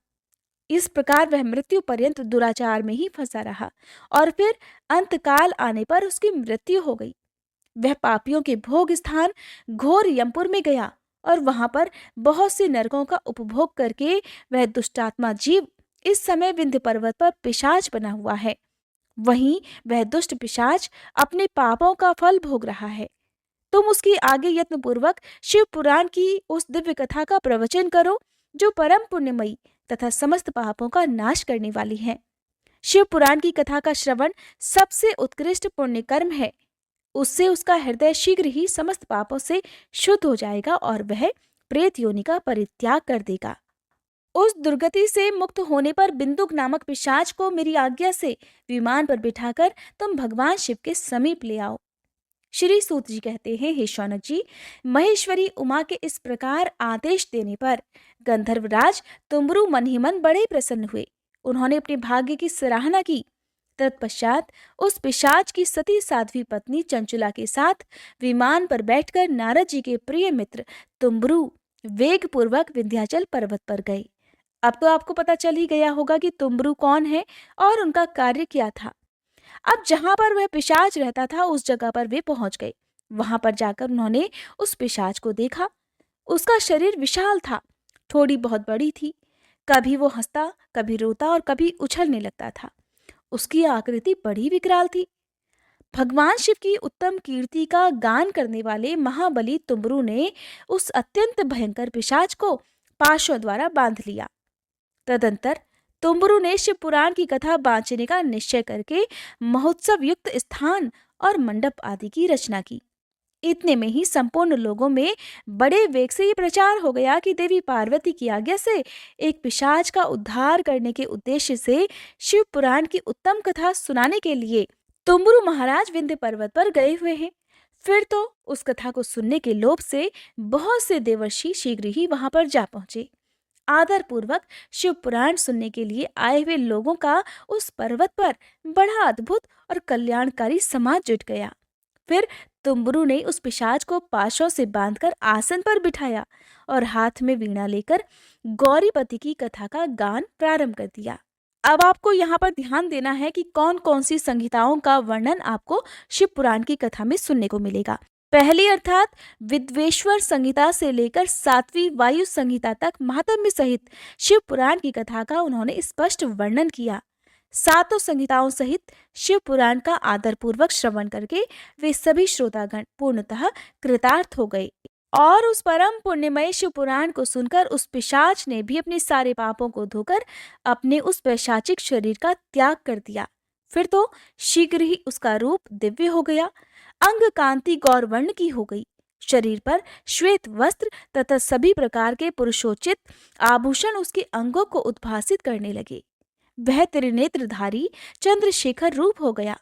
इस प्रकार वह मृत्यु पर्यंत दुराचार में ही फंसा रहा और फिर अंतकाल आने पर उसकी मृत्यु हो गई। वह पापियों के भोग स्थान घोर यमपुर में गया और वहां पर बहुत से नरकों का उपभोग करके वह दुष्टात्मा जीव इस समय विंध्य पर्वत पर पिशाच बना हुआ है। वहीं वह दुष्ट पिशाच अपने पापों का फल भोग रहा है। तुम उसकी आगे यत्न पूर्वक शिव पुराण की उस दिव्य कथा का प्रवचन करो जो परम पुण्यमयी तथा समस्त पापों का नाश करने वाली है। शिव पुराण की कथा का श्रवण सबसे उत्कृष्ट पुण्य कर्म है। उससे उसका हृदय शीघ्र ही समस्त पापों से शुद्ध हो जाएगा और वह प्रेत योनि का परित्याग कर देगा। उस दुर्गति से मुक्त होने पर बिंदुक नामक पिशाच को मेरी आज्ञा से विमान पर बिठाकर तुम भगवान शिव के समीप ले आओ। श्री सूत जी कहते हैं, हे शौनक जी, महेश्वरी उमा के इस प्रकार आदेश देने पर गंधर्वराज तुम्बुरु मन ही मन बड़े प्रसन्न हुए। उन्होंने अपने भाग्य की सराहना की तत्पश्चात उस पिशाच की सती साध्वी पत्नी चंचुला के साथ विमान पर बैठकर नारद जी के प्रिय मित्र तुम्बरू वेग पूर्वक विंध्याचल पर्वत पर गए। अब तो आपको पता चल ही गया होगा कि तुम्बरू कौन है और उनका कार्य क्या था। अब जहां पर वह पिशाच रहता था उस जगह पर वे पहुंच गए। वहां पर जाकर उन्होंने उस पिशाच को देखा। उसका शरीर विशाल था, थोड़ी बहुत बड़ी थी। कभी वो हंसता, कभी रोता और कभी उछलने लगता था। उसकी आकृति बड़ी विकराल थी। भगवान शिव की उत्तम कीर्ति का गान करने वाले महाबली तुम्बरू ने उस अत्यंत भयंकर पिशाच को पाशों द्वारा बांध लिया। तदंतर तुम्बरू ने शिव पुराण की कथा बांचने का निश्चय करके महोत्सव युक्त स्थान और मंडप आदि की रचना की। इतने में ही संपूर्ण लोगों में बड़े वेग से ये प्रचार हो गया कि देवी पार्वती की आज्ञा से एक पिशाच का उद्धार करने के उद्देश्य से शिव पुराण की उत्तम कथा सुनाने के लिए तुम्बरू महाराज विंध्य पर्वत पर गए हुए हैं। फिर तो उस कथा को सुनने के लोभ से बहुत से देवर्षि शीघ्र ही वहां पर जा पहुंचे। आदर पूर्वक शिव पुराण सुनने के लिए आए हुए लोगों का उस पर्वत पर बड़ा अद्भुत और कल्याणकारी समाज जुट गया। फिर तुम्बरू ने उस पिशाच को पाशों से बांधकर आसन पर बिठाया और हाथ में वीणा लेकर गौरीपति की कथा का गान प्रारंभ कर दिया। अब आपको यहाँ पर ध्यान देना है कि कौन कौन सी संहिताओं का वर्णन आपको शिव पुराण की कथा में सुनने को मिलेगा। पहली अर्थात विद्वेश्वर संहिता से लेकर 7वीं वायु संहिता तक महात्म्य सहित शिव पुराण की कथा का उन्होंने स्पष्ट वर्णन किया। 7 संहिताओं सहित शिव पुराण का आदर पूर्वक श्रवण करके वे सभी श्रोतागण पूर्णतः कृतार्थ हो गए और उस परम पुण्यमय शिव पुराण को सुनकर उस पिशाच ने भी अपने सारे पापों को धोकर अपने उस पैशाचिक शरीर का त्याग कर दिया। फिर तो शीघ्र ही उसका रूप दिव्य हो गया, अंग कांति गौरवर्ण की हो गई, शरीर पर श्वेत वस्त्र तथा सभी प्रकार के पुरुषोचित आभूषण उसके अंगों को उद्भासित करने लगे। वह त्रिनेत्रधारी चंद्रशेखर रूप हो गया।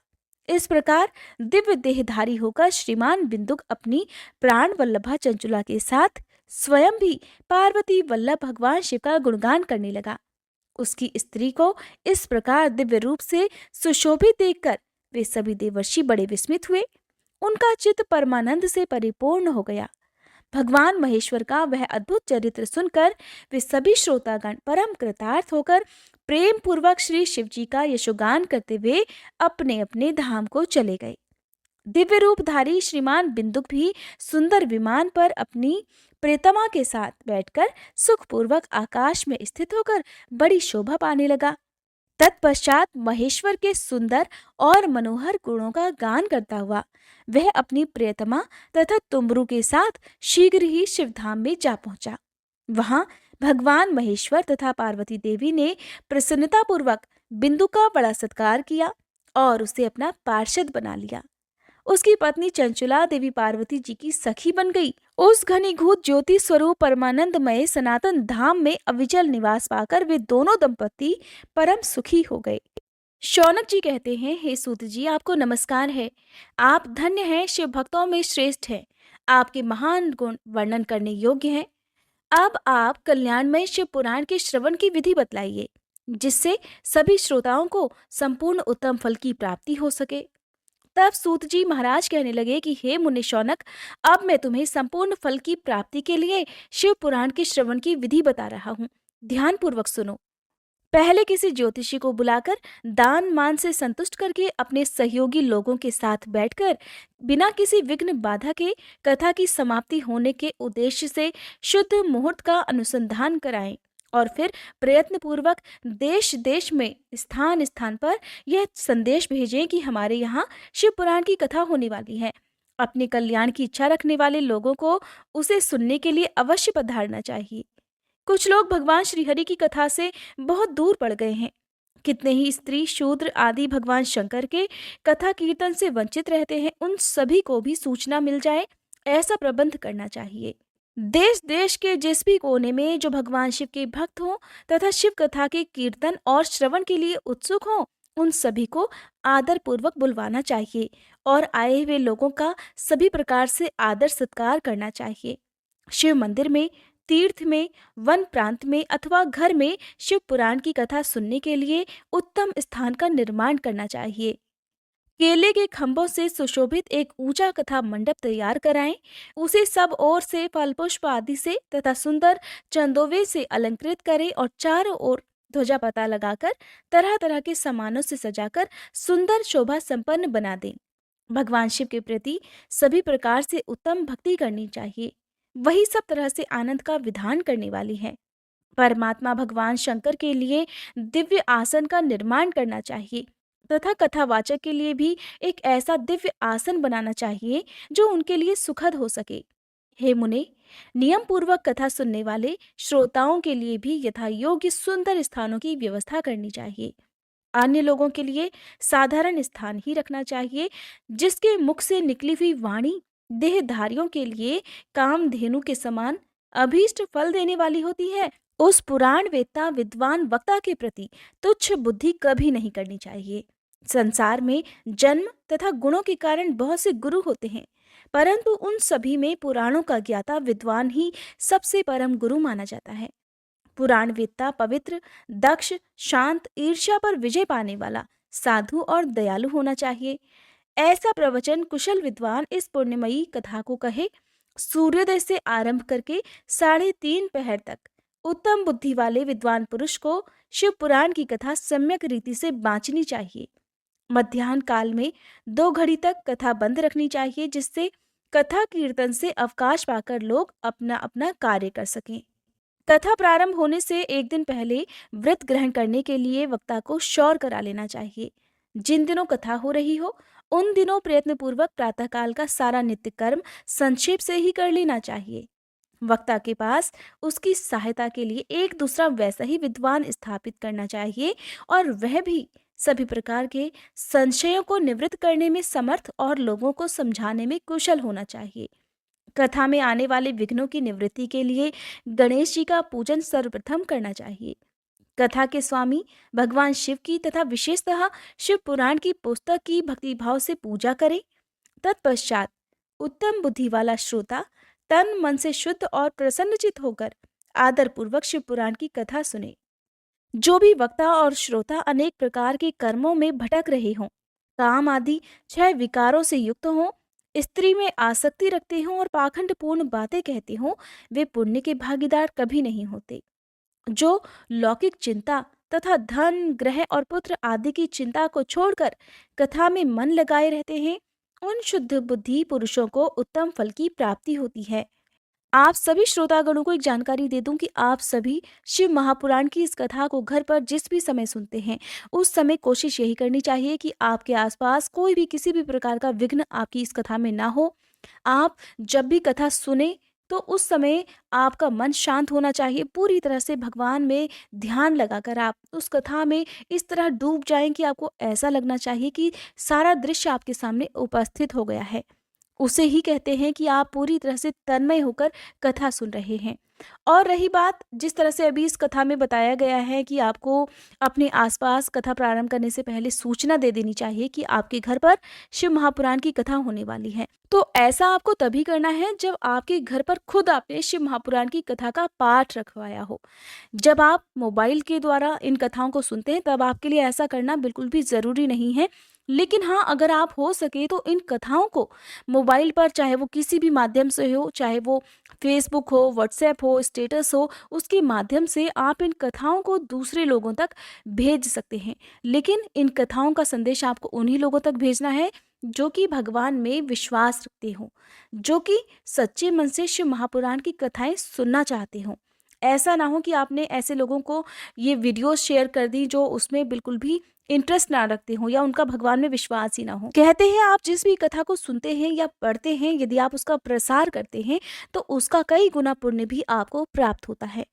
इस प्रकार दिव्य देहधारी होकर श्रीमान बिंदुक अपनी प्राण वल्लभा चंचुला के साथ स्वयं भी पार्वती वल्लभ भगवान शिव का गुणगान करने लगा। उसकी स्त्री को इस प्रकार दिव्य रूप से सुशोभित देखकर वे सभी देवर्षि बड़े विस्मित हुए। उनका चित्त परमानंद से परिपूर्ण हो गया। भगवान महेश्वर का वह अद्भुत चरित्र सुनकर वे सभी श्रोतागण परम कृतार्थ होकर प्रेम पूर्वक श्री शिव जी का यशोगान करते हुए अपने अपने धाम को चले गए। दिव्य रूपधारी श्रीमान बिंदुक भी सुंदर विमान पर अपनी प्रियतमा के साथ बैठकर सुखपूर्वक आकाश में स्थित होकर बड़ी शोभा पाने लगा। तत्पश्चात महेश्वर के सुंदर और मनोहर गुणों का गान करता हुआ वह अपनी प्रियतमा तथा तुम्बरू के साथ शीघ्र ही शिवधाम में जा पहुंचा। वहां भगवान महेश्वर तथा पार्वती देवी ने प्रसन्नतापूर्वक बिंदु का बड़ा सत्कार किया और उसे अपना पार्षद बना लिया। उसकी पत्नी चंचुला देवी पार्वती जी की सखी बन गई। उस घनीभूत ज्योति स्वरूप परमानंदमय सनातन धाम में अविचल निवास पाकर वे दोनों दंपति परम सुखी हो गए। शौनक जी कहते हैं, हे सूत जी, आपको नमस्कार है। आप धन्य हैं, शिव भक्तों में श्रेष्ठ हैं। आपके महान गुण वर्णन करने योग्य हैं। अब आप कल्याणमय शिव पुराण के श्रवण की विधि बतलाइए, जिससे सभी श्रोताओं को संपूर्ण उत्तम फल की प्राप्ति हो सके। तब सूत जी महाराज कहने लगे कि हे मुनि शौनक, अब मैं तुम्हें संपूर्ण फल की प्राप्ति के लिए शिव पुराण के श्रवण की विधि बता रहा हूँ। ध्यान पूर्वक सुनो। पहले किसी ज्योतिषी को बुलाकर दान मान से संतुष्ट करके अपने सहयोगी लोगों के साथ बैठकर बिना किसी विघ्न बाधा के कथा की समाप्ति होने के उद्देश्य से शुद्ध मुहूर्त का अनुसंधान कराएं और फिर प्रयत्न पूर्वक देश देश में स्थान स्थान पर यह संदेश भेजें कि हमारे यहाँ शिव पुराण की कथा होने वाली है। अपने कल्याण की इच्छा रखने वाले लोगों को उसे सुनने के लिए अवश्य पधारना चाहिए। कुछ लोग भगवान श्रीहरि की कथा से बहुत दूर पड़ गए हैं। कितने ही स्त्री शूद्र आदि भगवान शंकर के कथा कीर्तन से वंचित रहते हैं। उन सभी को भी सूचना मिल जाए, ऐसा प्रबंध करना चाहिए। देश देश के जिस भी कोने में जो भगवान शिव के भक्त हों तथा शिव कथा के कीर्तन और श्रवण के लिए उत्सुक हों, उन सभी को आदर पूर्वक बुलवाना चाहिए और आए हुए लोगों का सभी प्रकार से आदर सत्कार करना चाहिए। शिव मंदिर में तीर्थ में, वन प्रांत में अथवा घर में शिव पुराण की कथा सुनने के लिए उत्तम स्थान का निर्माण करना चाहिए। केले के खंभों से सुशोभित एक ऊंचा कथा मंडप तैयार कराएं। उसे सब ओर से फल पुष्प आदि से तथा सुंदर चंदोवे से अलंकृत करें और चारों ओर ध्वजा पता लगाकर तरह तरह के सामानों से सजाकर सुंदर शोभा संपन्न बना दें। भगवान शिव के प्रति सभी प्रकार से उत्तम भक्ति करनी चाहिए। वही सब तरह से आनंद का विधान करने वाली है। परमात्मा भगवान शंकर के लिए दिव्य आसन का निर्माण करना चाहिए तथा कथावाचक के लिए भी एक ऐसा दिव्य आसन बनाना चाहिए जो उनके लिए सुखद हो सके। हे मुने, नियम पूर्वक कथा सुनने वाले श्रोताओं के लिए भी यथा योग्य सुंदर स्थानों की व्यवस्था करनी चाहिए। अन्य लोगों के लिए साधारण स्थान ही रखना चाहिए, जिसके मुख से निकली हुई वाणी देहधारियों के लिए कामधेनु के समान अभीष्ट फल देने वाली होती है। उस पुराण वेत्ता विद्वान वक्ता के प्रति तुच्छ बुद्धि कभी नहीं करनी चाहिए। संसार में जन्म तथा गुणों के कारण बहुत से गुरु होते हैं, परंतु उन सभी में पुराणों का ज्ञाता विद्वान ही सबसे परम गुरु माना जाता है। पुराण वेत्ता पवित्र, दक्ष, शांत, ईर्ष्या पर विजय पाने वाला, साधु और दयालु होना चाहिए। ऐसा प्रवचन कुशल विद्वान इस पुण्यमयी कथा को कहे। सूर्योदय से आरंभ करके 3:30 पहर तक उत्तम बुद्धि वाले विद्वान पुरुष को शिव पुराण की कथा सम्यक रीति से बांचनी चाहिए। मध्याह्न काल में 2 घड़ी तक कथा बंद रखनी चाहिए, जिससे कथा कीर्तन से अवकाश पाकर लोग अपना अपना कार्य कर सकें। कथा प्रारंभ होने से एक दिन पहले व्रत ग्रहण करने के लिए वक्ता को शौर करा लेना चाहिए। जिन दिनों कथा हो रही हो उन दिनों प्रयत्नपूर्वक प्रातःकाल का सारा नित्य कर्म संक्षेप से ही कर लेना चाहिए। वक्ता के पास उसकी सहायता के लिए एक दूसरा वैसा ही विद्वान स्थापित करना चाहिए और वह भी सभी प्रकार के संशयों को निवृत्त करने में समर्थ और लोगों को समझाने में कुशल होना चाहिए। कथा में आने वाले विघ्नों की निवृत्ति के लिए गणेश जी का पूजन सर्वप्रथम करना चाहिए। कथा के स्वामी भगवान शिव की तथा विशेषतः शिव पुराण की पुस्तक की भक्तिभाव से पूजा करें। तत्पश्चात उत्तम बुद्धि वाला श्रोता तन मन से शुद्ध और प्रसन्नचित होकर आदर पूर्वक शिव पुराण की कथा सुने। जो भी वक्ता और श्रोता अनेक प्रकार के कर्मों में भटक रहे हों, काम आदि 6 विकारों से युक्त हों, स्त्री में आसक्ति रखते हों और पाखंडपूर्ण बातें कहते हों, वे पुण्य के भागीदार कभी नहीं होते। जो लौकिक चिंता तथा धन, ग्रह और पुत्र आदि की चिंता को छोड़कर कथा में मन लगाए रहते हैं, उन शुद्ध बुद्धि पुरुषों को उत्तम फल की प्राप्ति होती है। आप सभी श्रोतागणों को एक जानकारी दे दूं कि आप सभी शिव महापुराण की इस कथा को घर पर जिस भी समय सुनते हैं, उस समय कोशिश यही करनी चाहिए कि आपके आसपास कोई भी किसी भी प्रकार का विघ्न आपकी इस कथा में ना हो। आप जब भी कथा सुने तो उस समय आपका मन शांत होना चाहिए। पूरी तरह से भगवान में ध्यान लगाकर आप उस कथा में इस तरह डूब जाएं कि आपको ऐसा लगना चाहिए कि सारा दृश्य आपके सामने उपस्थित हो गया है। उसे ही कहते हैं कि आप पूरी तरह से तन्मय होकर कथा सुन रहे हैं। और रही बात, जिस तरह से अभी इस कथा में बताया गया है कि आपको अपने आसपास कथा प्रारंभ करने से पहले सूचना दे देनी चाहिए कि आपके घर पर शिव महापुराण की कथा होने वाली है। तो ऐसा आपको तभी करना है जब आपके घर पर खुद आपने शिव महापुराण की कथा का पाठ रखवाया हो। जब आप मोबाइल के द्वारा इन कथाओं को सुनते हैं तब आपके लिए ऐसा करना बिल्कुल भी ज़रूरी नहीं है। लेकिन हाँ, अगर आप हो सके तो इन कथाओं को मोबाइल पर, चाहे वो किसी भी माध्यम से हो, चाहे वो फेसबुक हो, व्हाट्सएप हो, स्टेटस हो, उसके माध्यम से आप इन कथाओं को दूसरे लोगों तक भेज सकते हैं। लेकिन इन कथाओं का संदेश आपको उन्हीं लोगों तक भेजना है जो कि भगवान में विश्वास रखते हो, जो कि सच्चे मन से शिव महापुराण की कथाएं सुनना चाहते हो। ऐसा ना हो कि आपने ऐसे लोगों को ये वीडियोस शेयर कर दी जो उसमें बिल्कुल भी इंटरेस्ट ना रखते हो या उनका भगवान में विश्वास ही ना हो। कहते हैं आप जिस भी कथा को सुनते हैं या पढ़ते हैं, यदि आप उसका प्रसार करते हैं तो उसका कई गुना पुण्य भी आपको प्राप्त होता है।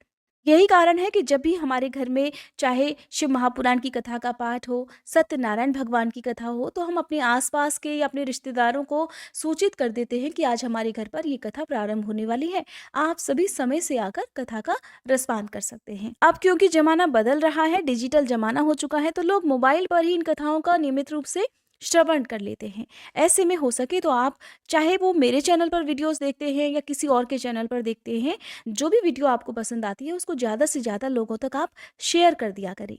यही कारण है कि जब भी हमारे घर में चाहे शिव महापुराण की कथा का पाठ हो, सत्यनारायण भगवान की कथा हो, तो हम अपने आसपास के या अपने रिश्तेदारों को सूचित कर देते हैं कि आज हमारे घर पर ये कथा प्रारंभ होने वाली है। आप सभी समय से आकर कथा का रसपान कर सकते हैं। अब क्योंकि जमाना बदल रहा है, डिजिटल जमाना हो चुका है, तो लोग मोबाइल पर ही इन कथाओं का नियमित रूप से श्रवण कर लेते हैं। ऐसे में हो सके तो आप चाहे वो मेरे चैनल पर वीडियोस देखते हैं या किसी और के चैनल पर देखते हैं, जो भी वीडियो आपको पसंद आती है उसको ज़्यादा से ज़्यादा लोगों तक आप शेयर कर दिया करें।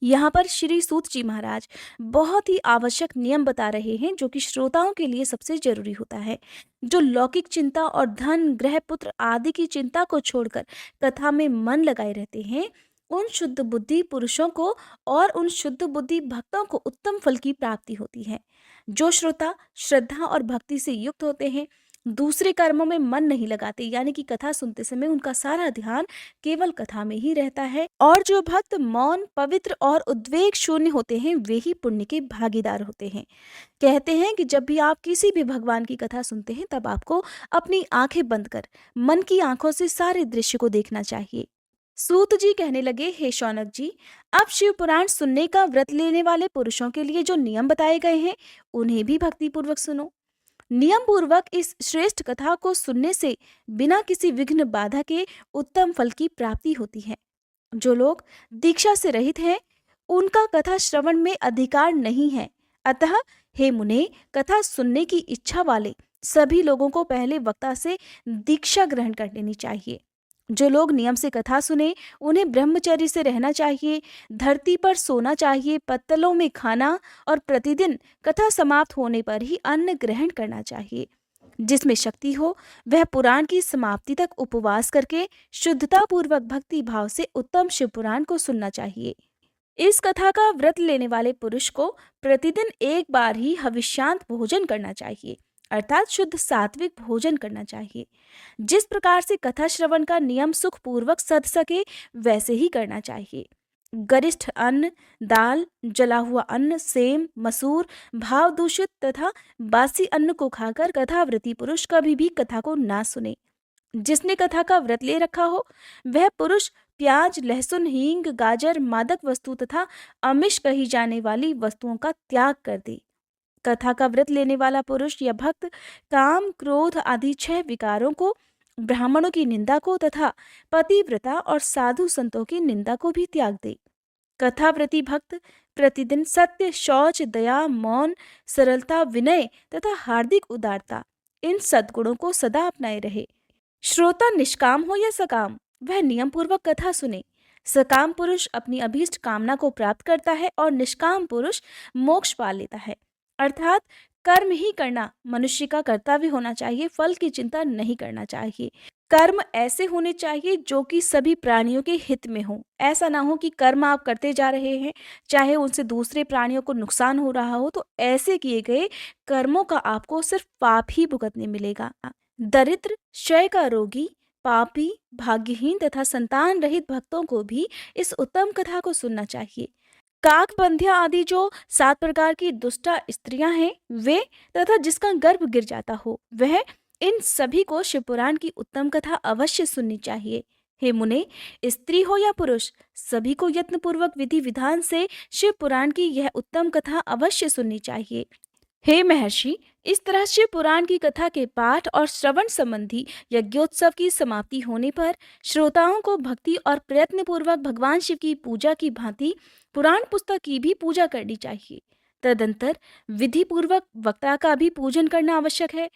यहाँ पर श्री सूत जी महाराज बहुत ही आवश्यक नियम बता रहे हैं जो कि श्रोताओं के लिए सबसे जरूरी होता है। जो लौकिक चिंता और धन, गृह, पुत्र आदि की चिंता को छोड़कर कथा में मन लगाए रहते हैं, उन शुद्ध बुद्धि पुरुषों को और उन शुद्ध बुद्धि भक्तों को उत्तम फल की प्राप्ति होती है। जो श्रोता श्रद्धा और भक्ति से युक्त होते हैं, दूसरे कर्मों में मन नहीं लगाते, यानी कि कथा सुनते समय उनका सारा ध्यान केवल कथा में ही रहता है, और जो भक्त मौन, पवित्र और उद्वेग शून्य होते हैं, वे ही पुण्य के भागीदार होते हैं। कहते हैं कि जब भी आप किसी भी भगवान की कथा सुनते हैं तब आपको अपनी आंखें बंद कर मन की आंखों से सारे दृश्य को देखना चाहिए। सूत जी कहने लगे, हे शौनक जी, अब शिव पुराण सुनने का व्रत लेने वाले पुरुषों के लिए जो नियम बताए गए हैं उन्हें भी भक्ति पूर्वक सुनो। नियम पूर्वक इस श्रेष्ठ कथा को सुनने से बिना किसी विघ्न बाधा के उत्तम फल की प्राप्ति होती है। जो लोग दीक्षा से रहित हैं, उनका कथा श्रवण में अधिकार नहीं है। अतः हे मुने, कथा सुनने की इच्छा वाले सभी लोगों को पहले वक्ता से दीक्षा ग्रहण कर लेनी चाहिए। जो लोग नियम से कथा सुने उन्हें ब्रह्मचर्य से रहना चाहिए, धरती पर सोना चाहिए, पत्तलों में खाना और प्रतिदिन कथा समाप्त होने पर ही अन्न ग्रहण करना चाहिए। जिसमें शक्ति हो वह पुराण की समाप्ति तक उपवास करके शुद्धता पूर्वक भक्ति भाव से उत्तम शिव पुराण को सुनना चाहिए। इस कथा का व्रत लेने वाले पुरुष को प्रतिदिन एक बार ही हविष्यांत भोजन करना चाहिए, अर्थात शुद्ध सात्विक भोजन करना चाहिए। जिस प्रकार से कथा श्रवण का नियम सुख पूर्वक सध सके वैसे ही करना चाहिए। गरिष्ठ अन्न, दाल, जला हुआ अन्न, सेम, मसूर, भाव दूषित तथा बासी अन्न को खाकर कथाव्रती पुरुष कभी भी कथा को ना सुने। जिसने कथा का व्रत ले रखा हो वह पुरुष प्याज, लहसुन, हींग, गाजर, मादक वस्तु तथा अमिष कही जाने वाली वस्तुओं का त्याग कर दे। कथा का व्रत लेने वाला पुरुष या भक्त काम, क्रोध आदि 6 विकारों को, ब्राह्मणों की निंदा को तथा पतिव्रता और साधु संतों की निंदा को भी त्याग दे। कथाव्रती भक्त प्रतिदिन सत्य, शौच, दया, मौन, सरलता, विनय तथा हार्दिक उदारता, इन सद्गुणों को सदा अपनाए रहे। श्रोता निष्काम हो या सकाम, वह नियम पूर्वक कथा सुने। सकाम पुरुष अपनी अभीष्ट कामना को प्राप्त करता है और निष्काम पुरुष मोक्ष पा लेता है। अर्थात कर्म ही करना मनुष्य का कर्तव्य होना चाहिए, फल की चिंता नहीं करना चाहिए। कर्म ऐसे होने चाहिए जो कि सभी प्राणियों के हित में हो। ऐसा ना हो कि कर्म आप करते जा रहे हैं, चाहे उनसे दूसरे प्राणियों को नुकसान हो रहा हो, तो ऐसे किए गए कर्मों का आपको सिर्फ पाप ही भुगतने मिलेगा। दरिद्र, क्षय का रोगी, पापी, भाग्यहीन तथा संतान रहित भक्तों को भी इस उत्तम कथा को सुनना चाहिए। काकबंध्या आदि जो 7 प्रकार की दुष्टा स्त्रियां हैं वे, तथा जिसका गर्भ गिर जाता हो वह, इन सभी को शिवपुराण की उत्तम कथा अवश्य सुननी चाहिए। हे मुने, स्त्री हो या पुरुष, सभी को यत्नपूर्वक विधि विधान से शिव पुराण की यह उत्तम कथा अवश्य सुननी चाहिए। हे महर्षि, इस तरह शिव पुराण की कथा के पाठ और श्रवण संबंधी यज्ञोत्सव की समाप्ति होने पर श्रोताओं को भक्ति और प्रयत्न पूर्वक भगवान शिव की पूजा की भांति पुराण पुस्तक की भी पूजा करनी चाहिए। तदंतर विधि पूर्वक वक्ता का भी पूजन करना आवश्यक है।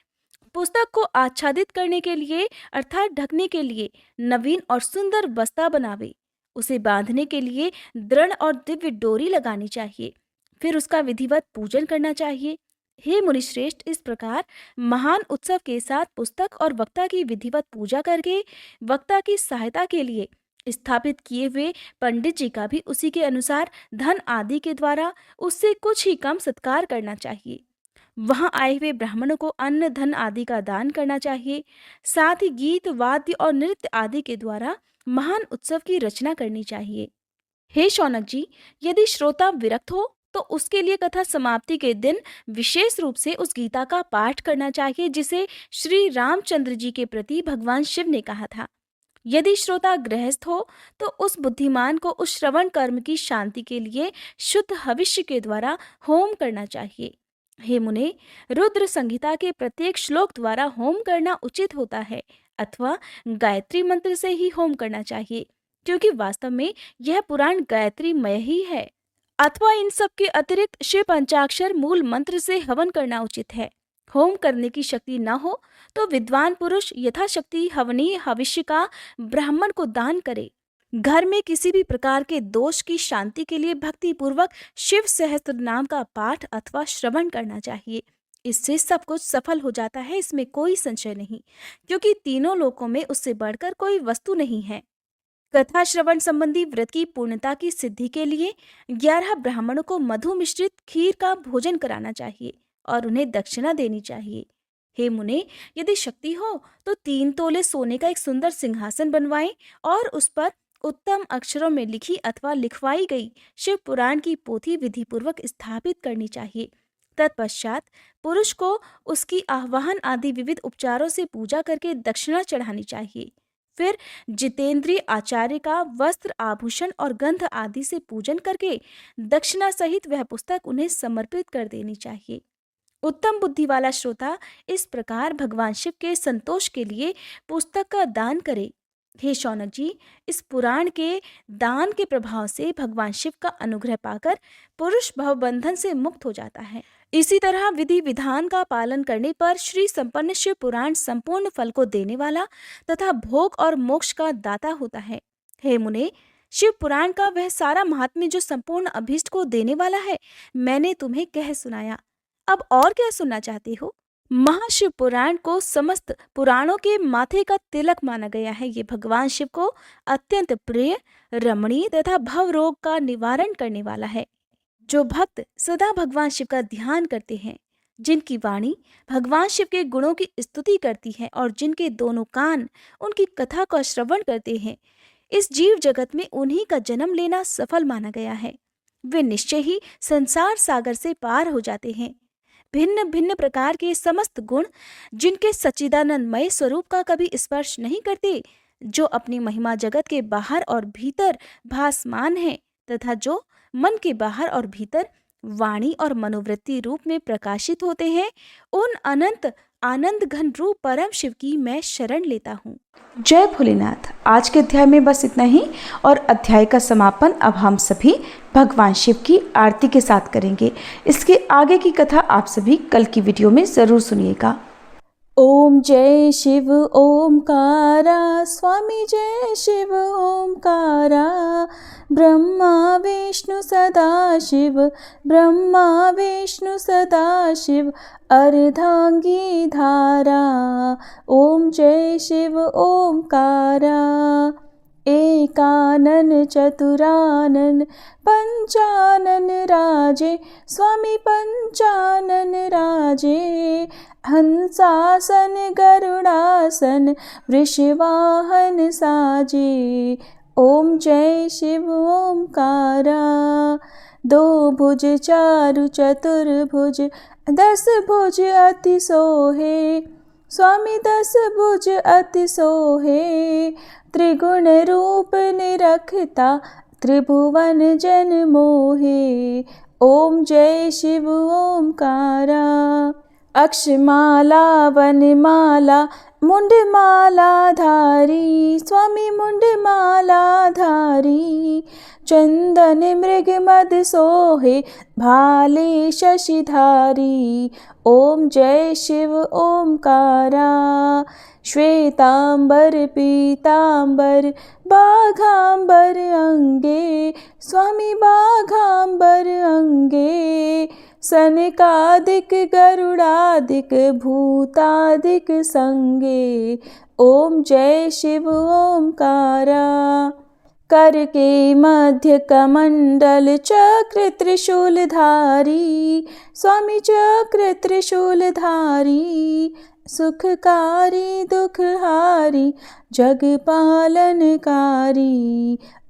पुस्तक को आच्छादित करने के लिए अर्थात ढकने के लिए नवीन और सुंदर बस्ता बनावे। उसे बांधने के लिए दृढ़ और दिव्य डोरी लगानी चाहिए। फिर उसका विधिवत पूजन करना चाहिए। हे मुनिश्रेष्ठ, इस प्रकार महान उत्सव के साथ पुस्तक और वक्ता की विधिवत पूजा करके वक्ता की सहायता के लिए स्थापित किए हुए पंडित जी का भी उसी के अनुसार धन आदि के द्वारा उससे कुछ ही कम सत्कार करना चाहिए। वहां आए हुए ब्राह्मणों को अन्न, धन आदि का दान करना चाहिए। साथ ही गीत, वाद्य और नृत्य आदि के द्वारा महान उत्सव की रचना करनी चाहिए। हे शौनक जी, यदि श्रोता विरक्त हो तो उसके लिए कथा समाप्ति के दिन विशेष रूप से उस गीता का पाठ करना चाहिए जिसे श्री रामचंद्र जी के प्रति भगवान शिव ने कहा था। यदि श्रोता गृहस्थ हो तो उस बुद्धिमान को उस श्रवण कर्म की शांति के लिए शुद्ध हविष्य के द्वारा होम करना चाहिए। हे मुने, रुद्र संहिता के प्रत्येक श्लोक द्वारा होम करना उचित होता है अथवा गायत्री मंत्र से ही होम करना चाहिए, क्योंकि वास्तव में यह पुराण गायत्रीमय ही है। अथवा इन सब के अतिरिक्त शिव पंचाक्षर मूल मंत्र से हवन करना उचित है। होम करने की शक्ति न हो तो विद्वान पुरुष यथाशक्ति हवनीय भविष्य का ब्राह्मण को दान करे। घर में किसी भी प्रकार के दोष की शांति के लिए भक्ति पूर्वक शिव सहस्त्र नाम का पाठ अथवा श्रवण करना चाहिए। इससे सब कुछ सफल हो जाता है, इसमें कोई संशय नहीं, क्योंकि तीनों लोकों में उससे बढ़कर कोई वस्तु नहीं है। कथा श्रवण संबंधी व्रत की पूर्णता की सिद्धि के लिए 11 ब्राह्मणों को मधु मिश्रित खीर का भोजन कराना चाहिए और उन्हें दक्षिणा देनी चाहिए। हे मुने, यदि शक्ति हो तो 3 तोले सोने का एक सुंदर सिंहासन बनवाएं और उस पर उत्तम अक्षरों में लिखी अथवा लिखवाई गई शिव पुराण की पोथी विधि पूर्वक स्थापित करनी चाहिए। तत्पश्चात पुरुष को उसकी आह्वान आदि विविध उपचारों से पूजा करके दक्षिणा चढ़ानी चाहिए। फिर जितेंद्रीय आचार्य का वस्त्र आभूषण और गंध आदि से पूजन करके दक्षिणा सहित वह पुस्तक उन्हें समर्पित कर देनी चाहिए। उत्तम बुद्धि वाला श्रोता इस प्रकार भगवान शिव के संतोष के लिए पुस्तक का दान करे। हे शौनक जी, इस पुराण के दान के प्रभाव से भगवान शिव का अनुग्रह पाकर पुरुष भवबंधन से मुक्त हो जाता है। इसी तरह विधि विधान का पालन करने पर श्री संपन्न शिव पुराण संपूर्ण फल को देने वाला तथा भोग और मोक्ष का दाता होता है। हे मुने, शिव पुराण का वह सारा महात्म्य जो संपूर्ण अभीष्ट को देने वाला है, मैंने तुम्हें कह सुनाया। अब और क्या सुनना चाहते हो? महाशिव पुराण को समस्त पुराणों के माथे का तिलक माना गया है। ये भगवान शिव को अत्यंत प्रिय, रमणीय तथा भव रोग का निवारण करने वाला है। जो भक्त सदा भगवान शिव का ध्यान करते हैं, जिनकी वाणी भगवान शिव के गुणों की स्तुति करती है और जिनके दोनों कान उनकी कथा का श्रवण करते हैं, इस जीव जगत में उन्हीं का जन्म लेना सफल माना गया है। वे निश्चय ही संसार सागर से पार हो जाते हैं। भिन्न भिन्न प्रकार के समस्त गुण जिनके सच्चिदानंदमय स्वरूप का कभी स्पर्श नहीं करते, जो अपनी महिमा जगत के बाहर और भीतर भासमान है तथा जो मन के बाहर और भीतर वाणी और मनोवृत्ति रूप में प्रकाशित होते हैं, उन अनंत आनंद घन रूप परम शिव की मैं शरण लेता हूँ। जय भोलेनाथ। आज के अध्याय में बस इतना ही और अध्याय का समापन अब हम सभी भगवान शिव की आरती के साथ करेंगे। इसके आगे की कथा आप सभी कल की वीडियो में ज़रूर सुनिएगा। ओम जय शिव ओमकारा, स्वामी जय शिव ओमकारा, ब्रह्मा विष्णु सदा शिव, ब्रह्मा विष्णु सदा शिव, अर्धांगी धारा। ओम जय शिव ओमकारा, एकानन चतुरानन पंचानन राजे, स्वामी पंचानन राजे, हंसासन गरुड़ासन वृषवाहन साजे। ओम जय शिव ओमकारा, दो भुज चारु चतुर्भुज, 10 भुज अति सोहे, स्वामी 10 भुज अति सोहे, त्रिगुण रूप निरखता, त्रिभुवन जन मोहे। ओम जय शिव ओमकारा, अक्षमाला वनमाला मुंडमाला धारी, स्वामी मुंडमाला धारी, चंदन मृग मद सोहे, भाले शशिधारी। ओम जय शिव ओमकारा, श्वेतांबर पीतांबर बाघांबर अंगे, स्वामी बाघांबर अंगे, सनकादिक गरुड़ादिक भूतादिक संगे। ओम जय शिव ओमकारा, कर के मध्य कमंडल चक्र त्रिशूलधारी, स्वामी चक्र त्रिशूलधारी, सुखकारी दुखहारी जग पालनकारी।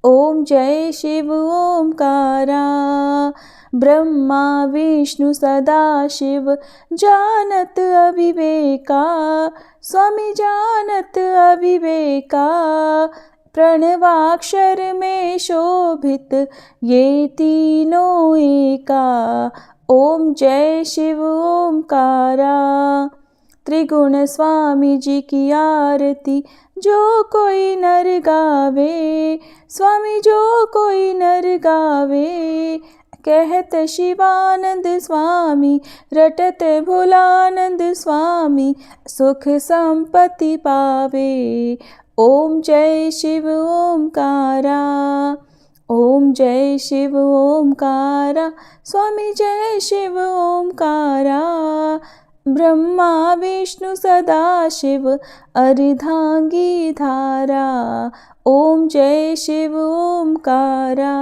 ओम जय शिव ओमकारा, ब्रह्मा विष्णु सदा शिव, जानत अविवेका, स्वामी जानत अविवेका, प्रणवाक्षर में शोभित ये तीनों एका। ओम जय शिव ओमकारा, त्रिगुण स्वामी जी की आरती जो कोई नर गावे, स्वामी जो कोई नर गावे, कहत शिवानंद स्वामी, रटत भोलानंद स्वामी, सुख संपत्ति पावे। ओम जय शिव ओमकारा, ओम जय शिव ओमकारा, स्वामी जय शिव ओमकारा। ब्रह्मा विष्णु सदाशिव, अर्धांगी धारा, ओम जय शिव ओमकारा।